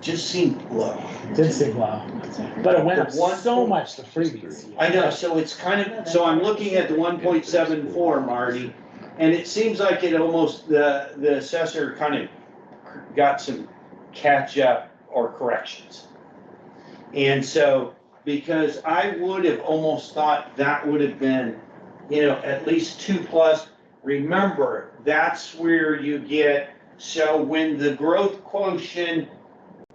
A: just seemed low.
E: Did seem low, but it went up
A: The one-
E: so much the previous year.
A: I know, so it's so I'm looking at the 1.74, Marty, and it seems like it almost, the assessor kind of got some catch up or corrections. And so, because I would have almost thought that would have been, at least 2+. Remember, that's where you get, so when the growth quotient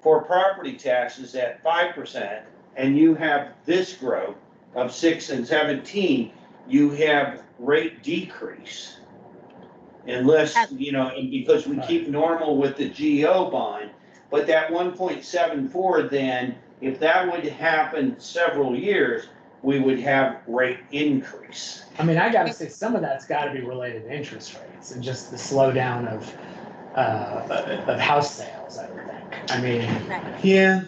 A: for property taxes at 5%, and you have this growth of 6 and 17, you have rate decrease. Unless, and because we keep normal with the GO bond, but that 1.74 then, if that would happen several yeurs, we would have rate increase.
E: I mean, I gotta say, some of that's gotta be related to interest rates and just the slowdown of house sales, I would think. I mean,
A: Yeah.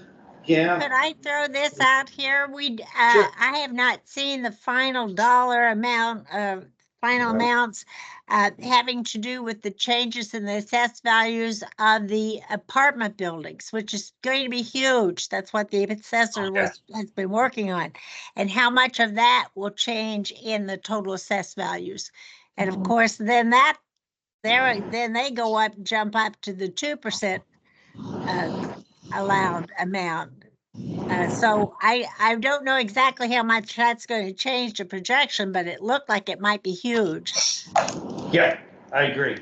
D: Could I throw this out here? I have not seen the final dollar amount of final amounts having to do with the changes in the assessed values of the apartment buildings, which is going to be huge. That's what the assessor has been working on, and how much of that will change in the total assessed values. And of course, then they go up, jump up to the 2% allowed amount. So I don't know exactly how much that's going to change the projection, but it looked like it might be huge.
A: Yeah, I agree.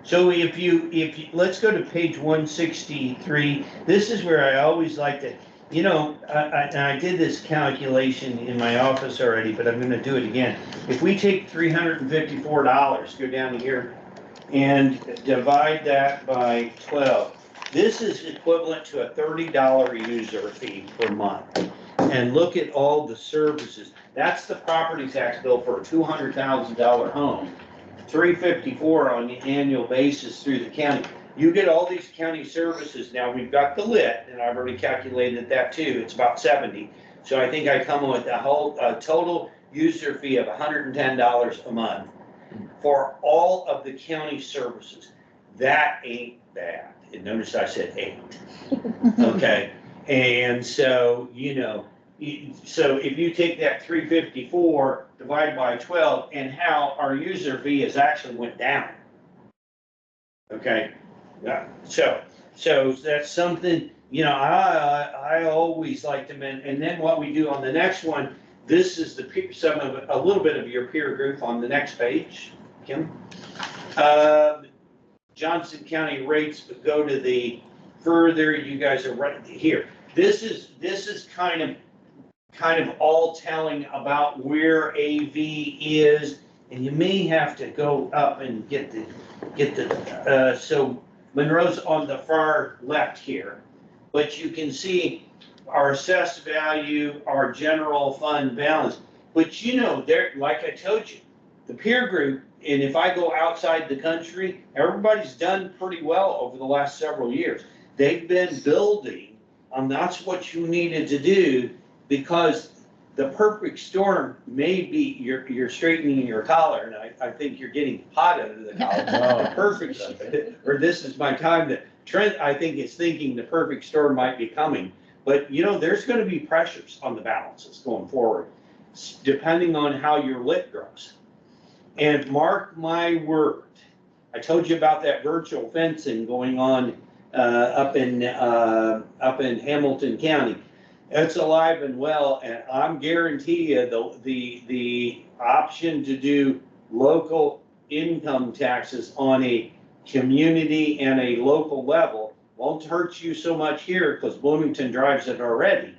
A: So if you, let's go to page 163. This is where I always like to, I did this calculation in my office already, but I'm gonna do it again. If we take $354, go down here and divide that by 12, this is equivalent to a $30 user fee per month. And look at all the services. That's the property tax bill for a $200,000 home. $354 on the annual basis through the county. You get all these county services. Now, we've got the lit, and I've already calculated that too. It's about 70. So I think I come with a whole total user fee of $110 a month for all of the county services. That ain't bad. And notice I said ain't. Okay. And so, so if you take that 354 divided by 12 and how our user fee has actually went down. Okay. Yeah. So that's something, you know, I always like to, and then what we do on the next one, this is some of, a little bit of your peer group on the next page, Kim. Johnson County rates go to the further, you guys are right here. This is kind of all telling about where AV is, and you may have to go up and get the, so Monroe's on the far left here, but you can see our assessed value, our general fund balance. But you know, there, like I told you, the peer group, and if I go outside the country, everybody's done pretty well over the last several years. They've been building, and that's what you needed to do, because the perfect storm may be you're straightening your collar, and I think you're getting hot under the collar.
B: No.
A: The perfect, or this is my time that Trent, I think, is thinking the perfect storm might be coming. But you know, there's going to be pressures on the balances going forward, depending on how your lit grows. And mark my word, I told you about that virtual fencing going on up in Hamilton County. It's alive and well, and I'm guarantee you the option to do local income taxes on a community and a local level won't hurt you so much here, because Bloomington drives it already.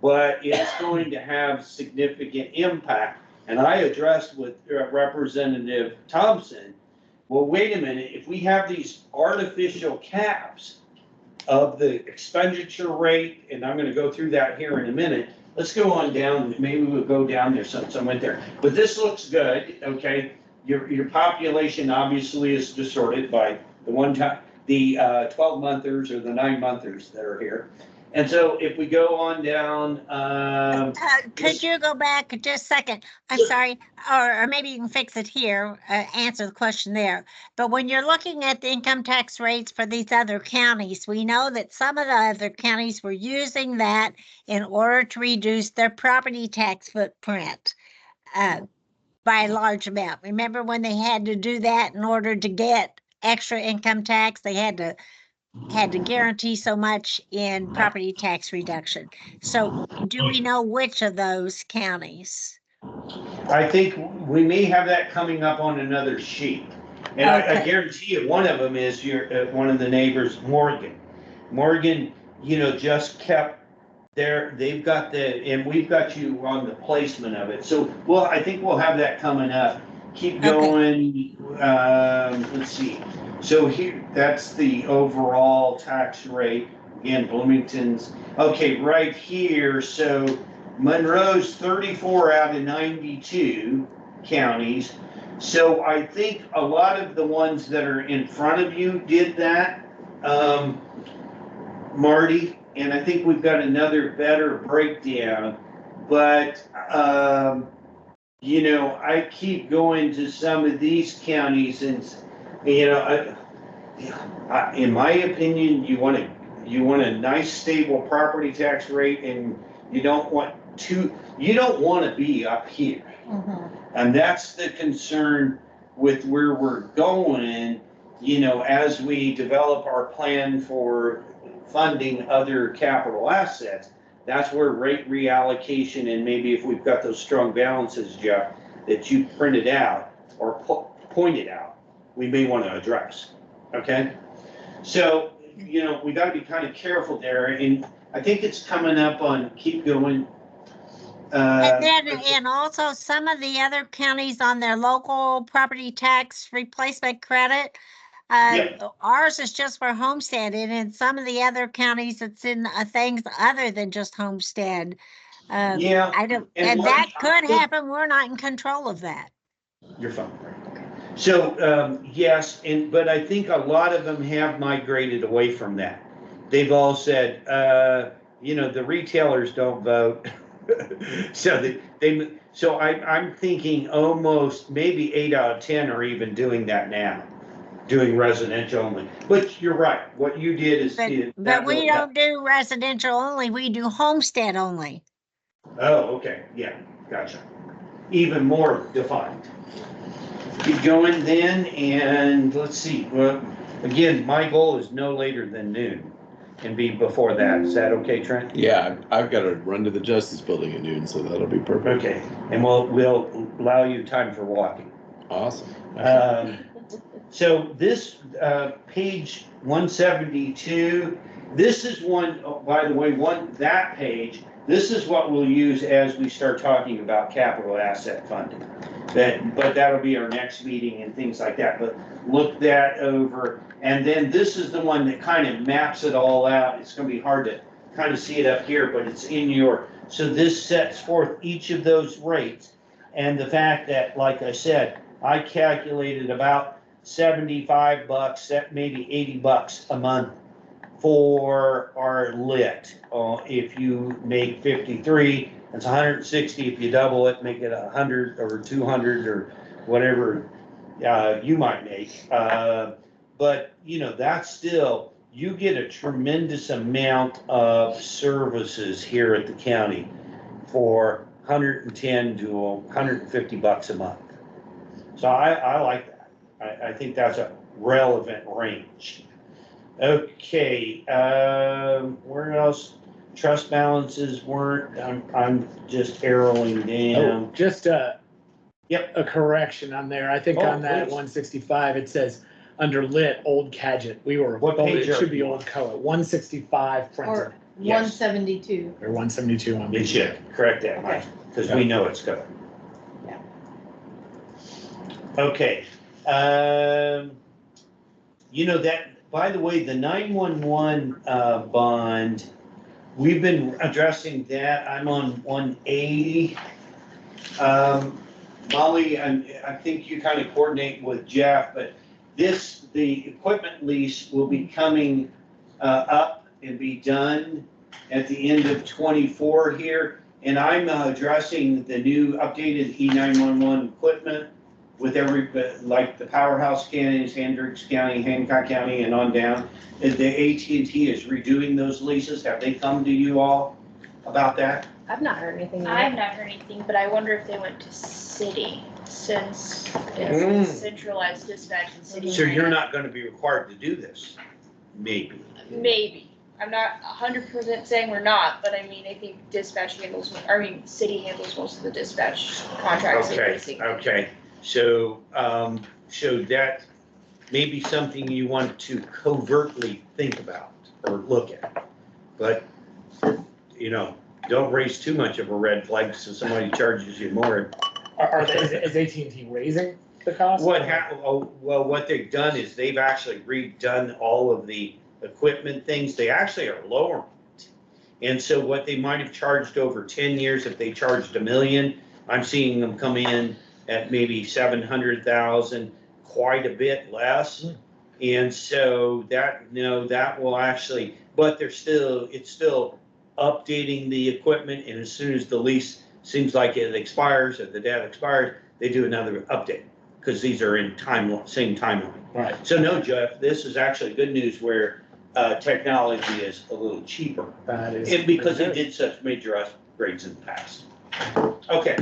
A: But it's going to have significant impact. And I addressed with Representative Thompson, well, wait a minute, if we have these artificial caps of the expenditure rate, and I'm gonna go through that here in a minute, let's go on down, maybe we'll go down there since I went there. But this looks good, okay? Your population obviously is distorted by the 12-monthers or the 9-monthers that are here. And so if we go on down,
D: Could you go back just a second? I'm
A: Sure.
D: sorry, or maybe you can fix it here, answer the question there. But when you're looking at the income tax rates for these other counties, we know that some of the other counties were using that in order to reduce their property tax footprint by a large amount. Remember when they had to do that in order to get extra income tax? They had to guarantee so much in property tax reduction. So do we know which of those counties?
A: I think we may have that coming up on another sheet. And I
D: Okay.
A: guarantee you, one of them is one of the neighbors, Morgan. Morgan, you know, just kept they've got and we've got you on the placement of it. So, well, I think we'll have that coming up. Keep going. Let's see. So here, that's the overall tax rate. Again, Bloomington's, okay, right here. So Monroe's 34 out of 92 counties. So I think a lot of the ones that are in front of you did that, Marty, and I think we've got another better breakdown. But, you know, I keep going to some of these counties, and, you know, in my opinion, you want a nice stable property tax rate, and you don't want to be up here.
D: Mm-hmm.
A: And that's the concern with where we're going, you know, as we develop our plan for funding other capital assets. That's where rate reallocation, and maybe if we've got those strong balances, Jeff, that you printed out or pointed out, we may want to address, okay? So, you know, we got to be kind of careful there, and I think it's coming up on, keep going.
D: And also some of the other counties on their local property tax replacement credit. Ours is just for homestead, and in some of the other counties, it's in things other than just homestead.
A: Yeah.
D: I don't,
A: and
D: and that could happen. We're not in control of that.
A: You're fine. So, yes, but I think a lot of them have migrated away from that. They've all said, you know, the retailers don't vote. So I'm thinking almost maybe 8 out of 10 are even doing that now, doing residential only. But you're right. What you did is.
D: But we don't do residential only. We do homestead only.
A: Oh, okay. Yeah, gotcha. Even more defined. Keep going then, and let's see. Well, again, my goal is no later than noon. and be before that. Is that okay, Trent?
B: Yeah, I've got to run to the Justice Building at noon, so that'll be perfect.
A: Okay, and we'll allow you time for walking.
B: Awesome.
A: So this, page 172, this is one, oh, by the way, that page, this is what we'll use as we start talking about capital asset funding. But that'll be our next meeting and things like that, but look that over. And then this is the one that kind of maps it all out. It's gonna be hard to kind of see it up here, but it's in your, so this sets forth each of those rates. And the fact that, like I said, I calculated about $75, maybe $80 a month for our lit. If you make 53, it's 160. If you double it, make it 100 or 200 or whatever you might make. But you know, that's still, you get a tremendous amount of services here at the county for 110 to 150 bucks a month. So I like that. I think that's a relevant range. Okay, where else? Trust balances weren't, I'm just arrowing down.
E: Just a
A: Yep.
E: correction on there. I think
A: Oh,
E: on that
A: please.
E: 165, it says under lit, old Cadget. We were,
A: What page
E: it
A: are
E: should be
A: you
E: old color, 165 printed,
C: Or
A: Yes.
C: 172.
E: or 172 on
A: It
E: me.
A: should, correct that, Mike, because we know it's coming.
C: Yeah.
A: Okay, you know that, by the way, the 911, bond, we've been addressing that, I'm on 180. Molly, I think you kind of coordinate with Jeff, but the equipment lease will be coming, up and be done at the end of 24 here. And I'm addressing the new updated E911 equipment with like the Powerhouse counties, Hendricks County, Hancock County, and on down. And the AT&T is redoing those leases. Have they come to you all about that?
G: I've not heard anything
F: I've
G: yet.
F: not heard anything, but I wonder if they went to city since
A: Mm.
F: it's centralized dispatch in city.
A: So you're not gonna be required to do this? Maybe.
F: Maybe. I'm not 100% saying we're not, but I mean, I think dispatch handles, city handles most of the dispatch contracts. and
A: Okay,
F: leasing.
A: okay. So, so that may be something you want to covertly think about or look at. But, you know, don't raise too much of a red flag so somebody charges you more.
E: Are they, is AT&T raising the cost?
A: What they've done is they've actually redone all of the equipment things. They actually are lowering it. And so what they might have charged over 10 years, if they charged $1 million, I'm seeing them come in at maybe 700,000, quite a bit less. And so that, that will actually, but it's still updating the equipment, and as soon as the lease seems like it expires or the data expires, they do another update, because these are in same timeline.
E: Right.
A: So no, Jeff, this is actually good news where technology is a little cheaper.
E: That is.
A: Because they did such major upgrades in the past. Okay.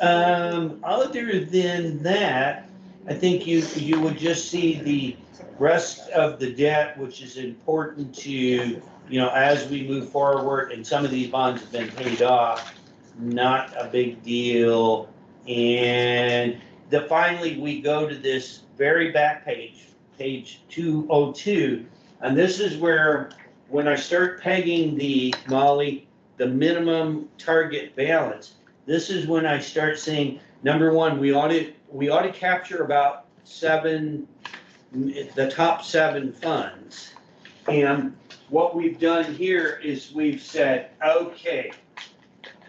A: Other than that, I think you would just see the rest of the debt, which is important to, as we move forward, and some of these bonds have been paid off, not a big deal. And finally, we go to this very back page, page 202, and this is where, when I start pegging the minimum target balance, this is when I start saying, number one, we ought to capture about the top 7 funds. And what we've done here is we've said, okay,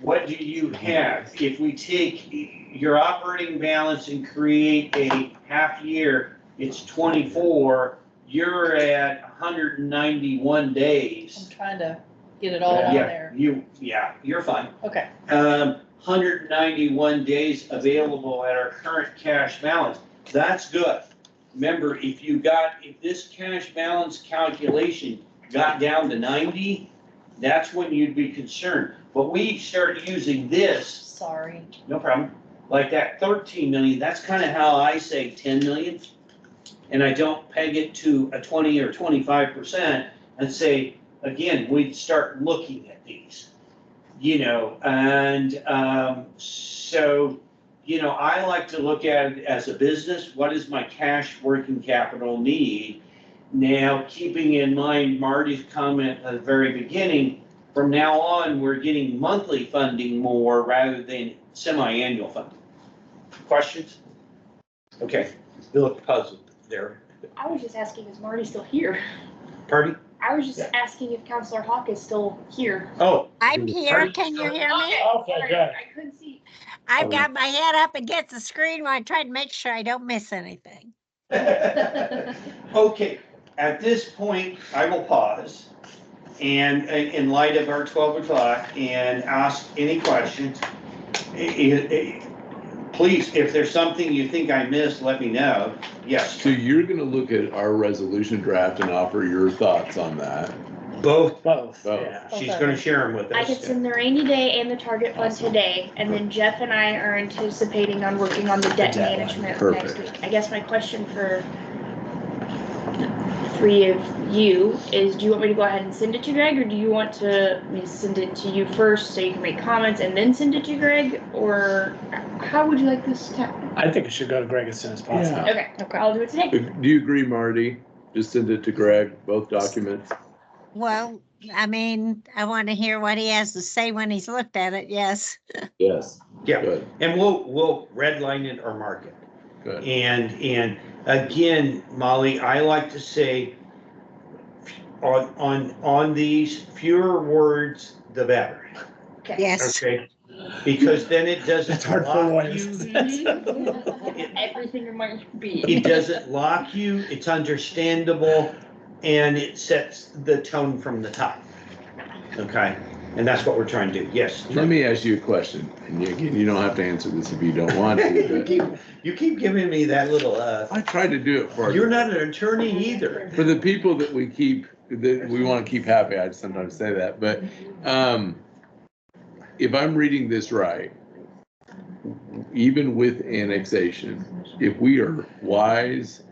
A: what do you have? If we take your operating balance and create a half year, it's 24, you're at 191 days.
C: I'm trying to get it all on there.
A: You're fine.
C: Okay.
A: 191 days available at our current cash balance. That's good. Remember, if this cash balance calculation got down to 90, that's when you'd be concerned. But we start using this,
C: Sorry.
A: no problem, like that 13 million, that's kind of how I say 10 million. And I don't peg it to a 20 or 25% and say, again, we'd start looking at these, you know, and, so, you know, I like to look at it as a business. What is my cash working capital need? Now, keeping in mind Marty's comment at the very beginning, from now on, we're getting monthly funding more rather than semi-annual funding. Questions? Okay, you look puzzled there.
F: I was just asking, is Marty still here?
A: Pardon?
F: I was just asking if Counselor Hawk is still here.
A: Oh.
D: I'm here. Can you hear me?
E: Okay,
F: Sorry,
E: good.
F: I couldn't see.
D: I've got my head up against the screen while I try to make sure I don't miss anything.
A: Okay, at this point, I will pause and in light of our 12 o'clock and ask any questions. Please, if there's something you think I missed, let me know. Yes,
B: So you're gonna look at our resolution draft and offer your thoughts on that.
A: both.
E: Both,
B: Both.
E: yeah.
A: She's gonna share them with
F: I could
A: us.
F: send the rainy day and the target fund today, and then Jeff and I are anticipating on working on the debt
E: debt line.
F: management next
B: Perfect.
F: week. I guess my question for the three of you is, do you want me to go ahead and send it to Greg, or do you want me to send it to you first so you can make comments and then send it to Greg, or how would you like this to happen?
E: I think it should go to Greg as soon as possible.
F: Okay, I'll do it today.
B: Do you agree, Marty? Just send it to Greg, both documents?
D: Well, I mean, I want to hear what he has to say when he's looked at it, yes.
B: Yes.
A: Yeah,
B: Good,
A: and we'll redline it or mark it.
B: good.
A: And again, Molly, I like to say on these, fewer words, the better.
F: Okay.
D: Yes.
A: Okay, because then it doesn't
E: It's hard for
A: lock
E: lawyers.
A: you.
F: Everything in my be.
A: It doesn't lock you, it's understandable, and it sets the tone from the top. Okay, and that's what we're trying to do, yes.
B: Let me ask you a question, and again, you don't have to answer this if you don't want to,
A: You keep giving me that little,
B: but I try to do it for
A: you're
B: you.
A: not an attorney either.
B: For the people that we want to keep happy, I sometimes say that, but, if I'm reading this right, even with annexation, if we are wise,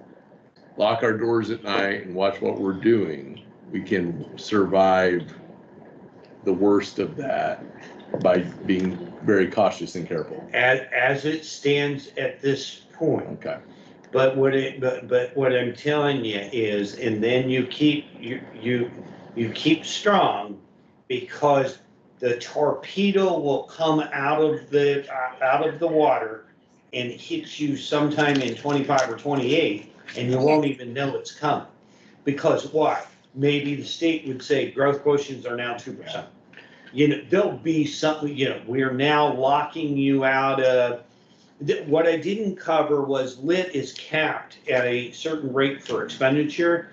B: lock our doors at night and watch what we're doing, we can survive the worst of that by being very cautious and careful.
A: As it stands at this point.
B: Okay.
A: But what I'm telling you is, and then you keep strong, because the torpedo will come out of the water and hit you sometime in 25 or 28, and you won't even know it's coming. Because why? Maybe the state would say growth quotients are now 2%. You know, there'll be something, you know, we are now locking you out of. What I didn't cover was lit is capped at a certain rate for expenditure.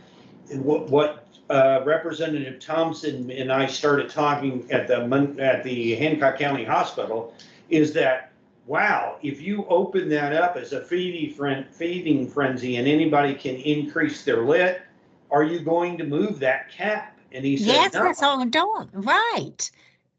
A: And what Representative Thompson and I started talking at the Hancock County Hospital is that, wow, if you open that up as a feeding frenzy and anybody can increase their lit, are you going to move that cap? And he said,
D: Yes,
A: no.
D: that's all I'm doing. Right.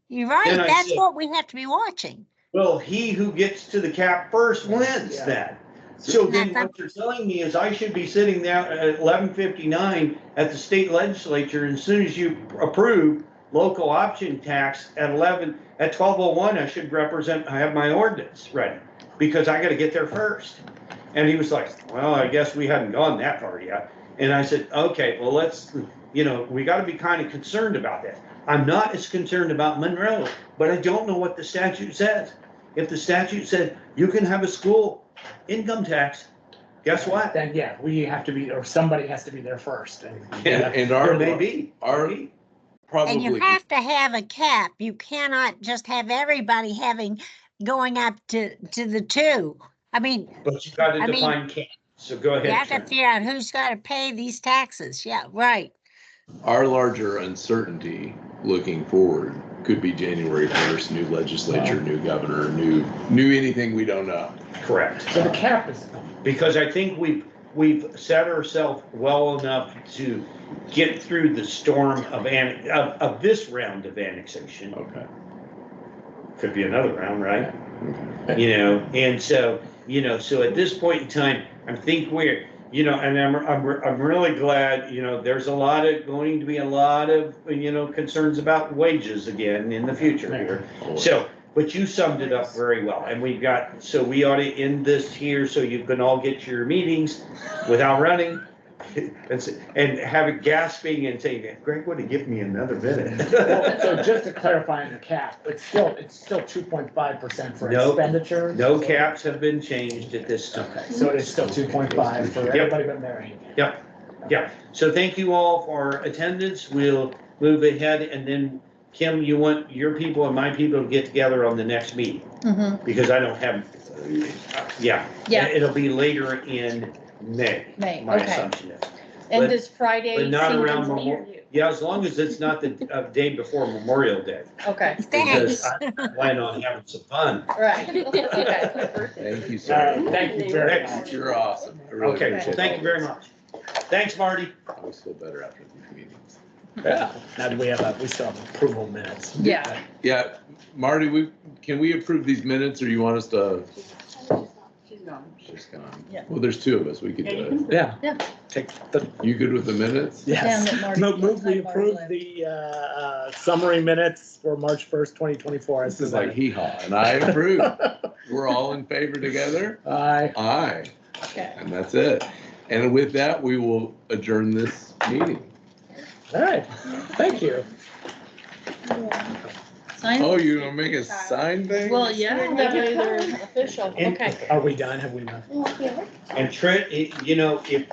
D: You're right.
A: Then I
D: That's
A: said-
D: what we have to be watching.
A: Well, he who gets to the cap first wins
E: Yeah.
A: that. So then what you're telling me is I should be sitting there at 11:59 at the state legislature, and as soon as you approve local option tax at 12:01, I should I have my ordinance ready, because I gotta get there first. And he was like, well, I guess we hadn't gone that far yet. And I said, okay, well, let's, we gotta be kind of concerned about that. I'm not as concerned about Monroe, but I don't know what the statute says. If the statute said you can have a school income tax, guess what?
E: Then, yeah, we have to be, or somebody has to be there first.
B: And
A: There
B: our,
A: may be.
D: And you
B: probably,
D: have to have a cap. You cannot just have everybody going up to the 2. I mean,
A: But you gotta
D: I mean,
A: define cap, so go
D: you have
A: ahead.
D: to
A: Sharon.
D: figure out who's got to pay these taxes. Yeah, right.
B: our larger uncertainty looking forward could be January 1st, new legislature, new governor, new anything we don't know.
A: Correct.
E: So the cap is,
A: Because I think we've set ourselves well enough to get through the storm of this round of annexation.
B: Okay.
A: Could be another round, right?
B: Okay.
A: And so, so at this point in time, I think you know, and I'm really glad, you know, there's going to be a lot of, you know, concerns about wages again in the future here. So, but you summed it up very well, and we ought to end this here so you can all get to your meetings without running. And have it gasping and saying, Greg would have given me another minute.
E: So just to clarify on the cap, it's still 2.5% for
A: No,
E: expenditures?
A: No caps have been changed at this time.
E: Okay, so it's still 2.5 for everybody but Mary.
A: Yeah, so thank you all for attendance. We'll move ahead, and then Kim, you want your people and my people to get together on the next meeting,
C: Mhm.
A: because I don't have, yeah.
C: Yeah.
A: It'll be later in May.
C: May,
A: My
C: okay.
A: assumption is.
C: And
A: But-
C: this Friday.
A: But not
C: seems
A: around
C: to be-
A: yeah, as long as it's not the day before Memorial Day,
C: Okay,
A: because
D: Thanks.
A: I plan on having some fun.
C: right, okay.
B: Thank you,
E: All
B: sir.
E: right, thank you very much.
B: You're awesome. I really
A: Okay,
B: appreciate
A: thank
B: all
A: you very
B: this.
A: much. Thanks, Marty.
B: I always feel better after these meetings.
E: Yeah, now we still have approval minutes.
C: Yeah.
B: Yeah, Marty, can we approve these minutes, or you want us to? She's gone.
C: Yeah.
B: Well, there's two of us, we could do it.
E: Yeah.
C: Yeah.
E: Take the,
B: You good with the minutes?
C: Damn
E: yes.
C: it, Marty.
E: Move we
C: Marty
E: approve
C: left.
E: the summary minutes for March 1st, 2024.
B: This is like hee-haw, and I approve. We're all in favor together?
E: Aye.
B: Aye,
C: Okay.
B: and that's it. And with that, we will adjourn this meeting.
E: All right, thank you.
C: Sign?
B: Oh, you gonna make a sign thing?
C: Well, yeah, that way they're official,
A: And-
C: okay.
E: Are we done? Have we done?
A: And Trent, you know, if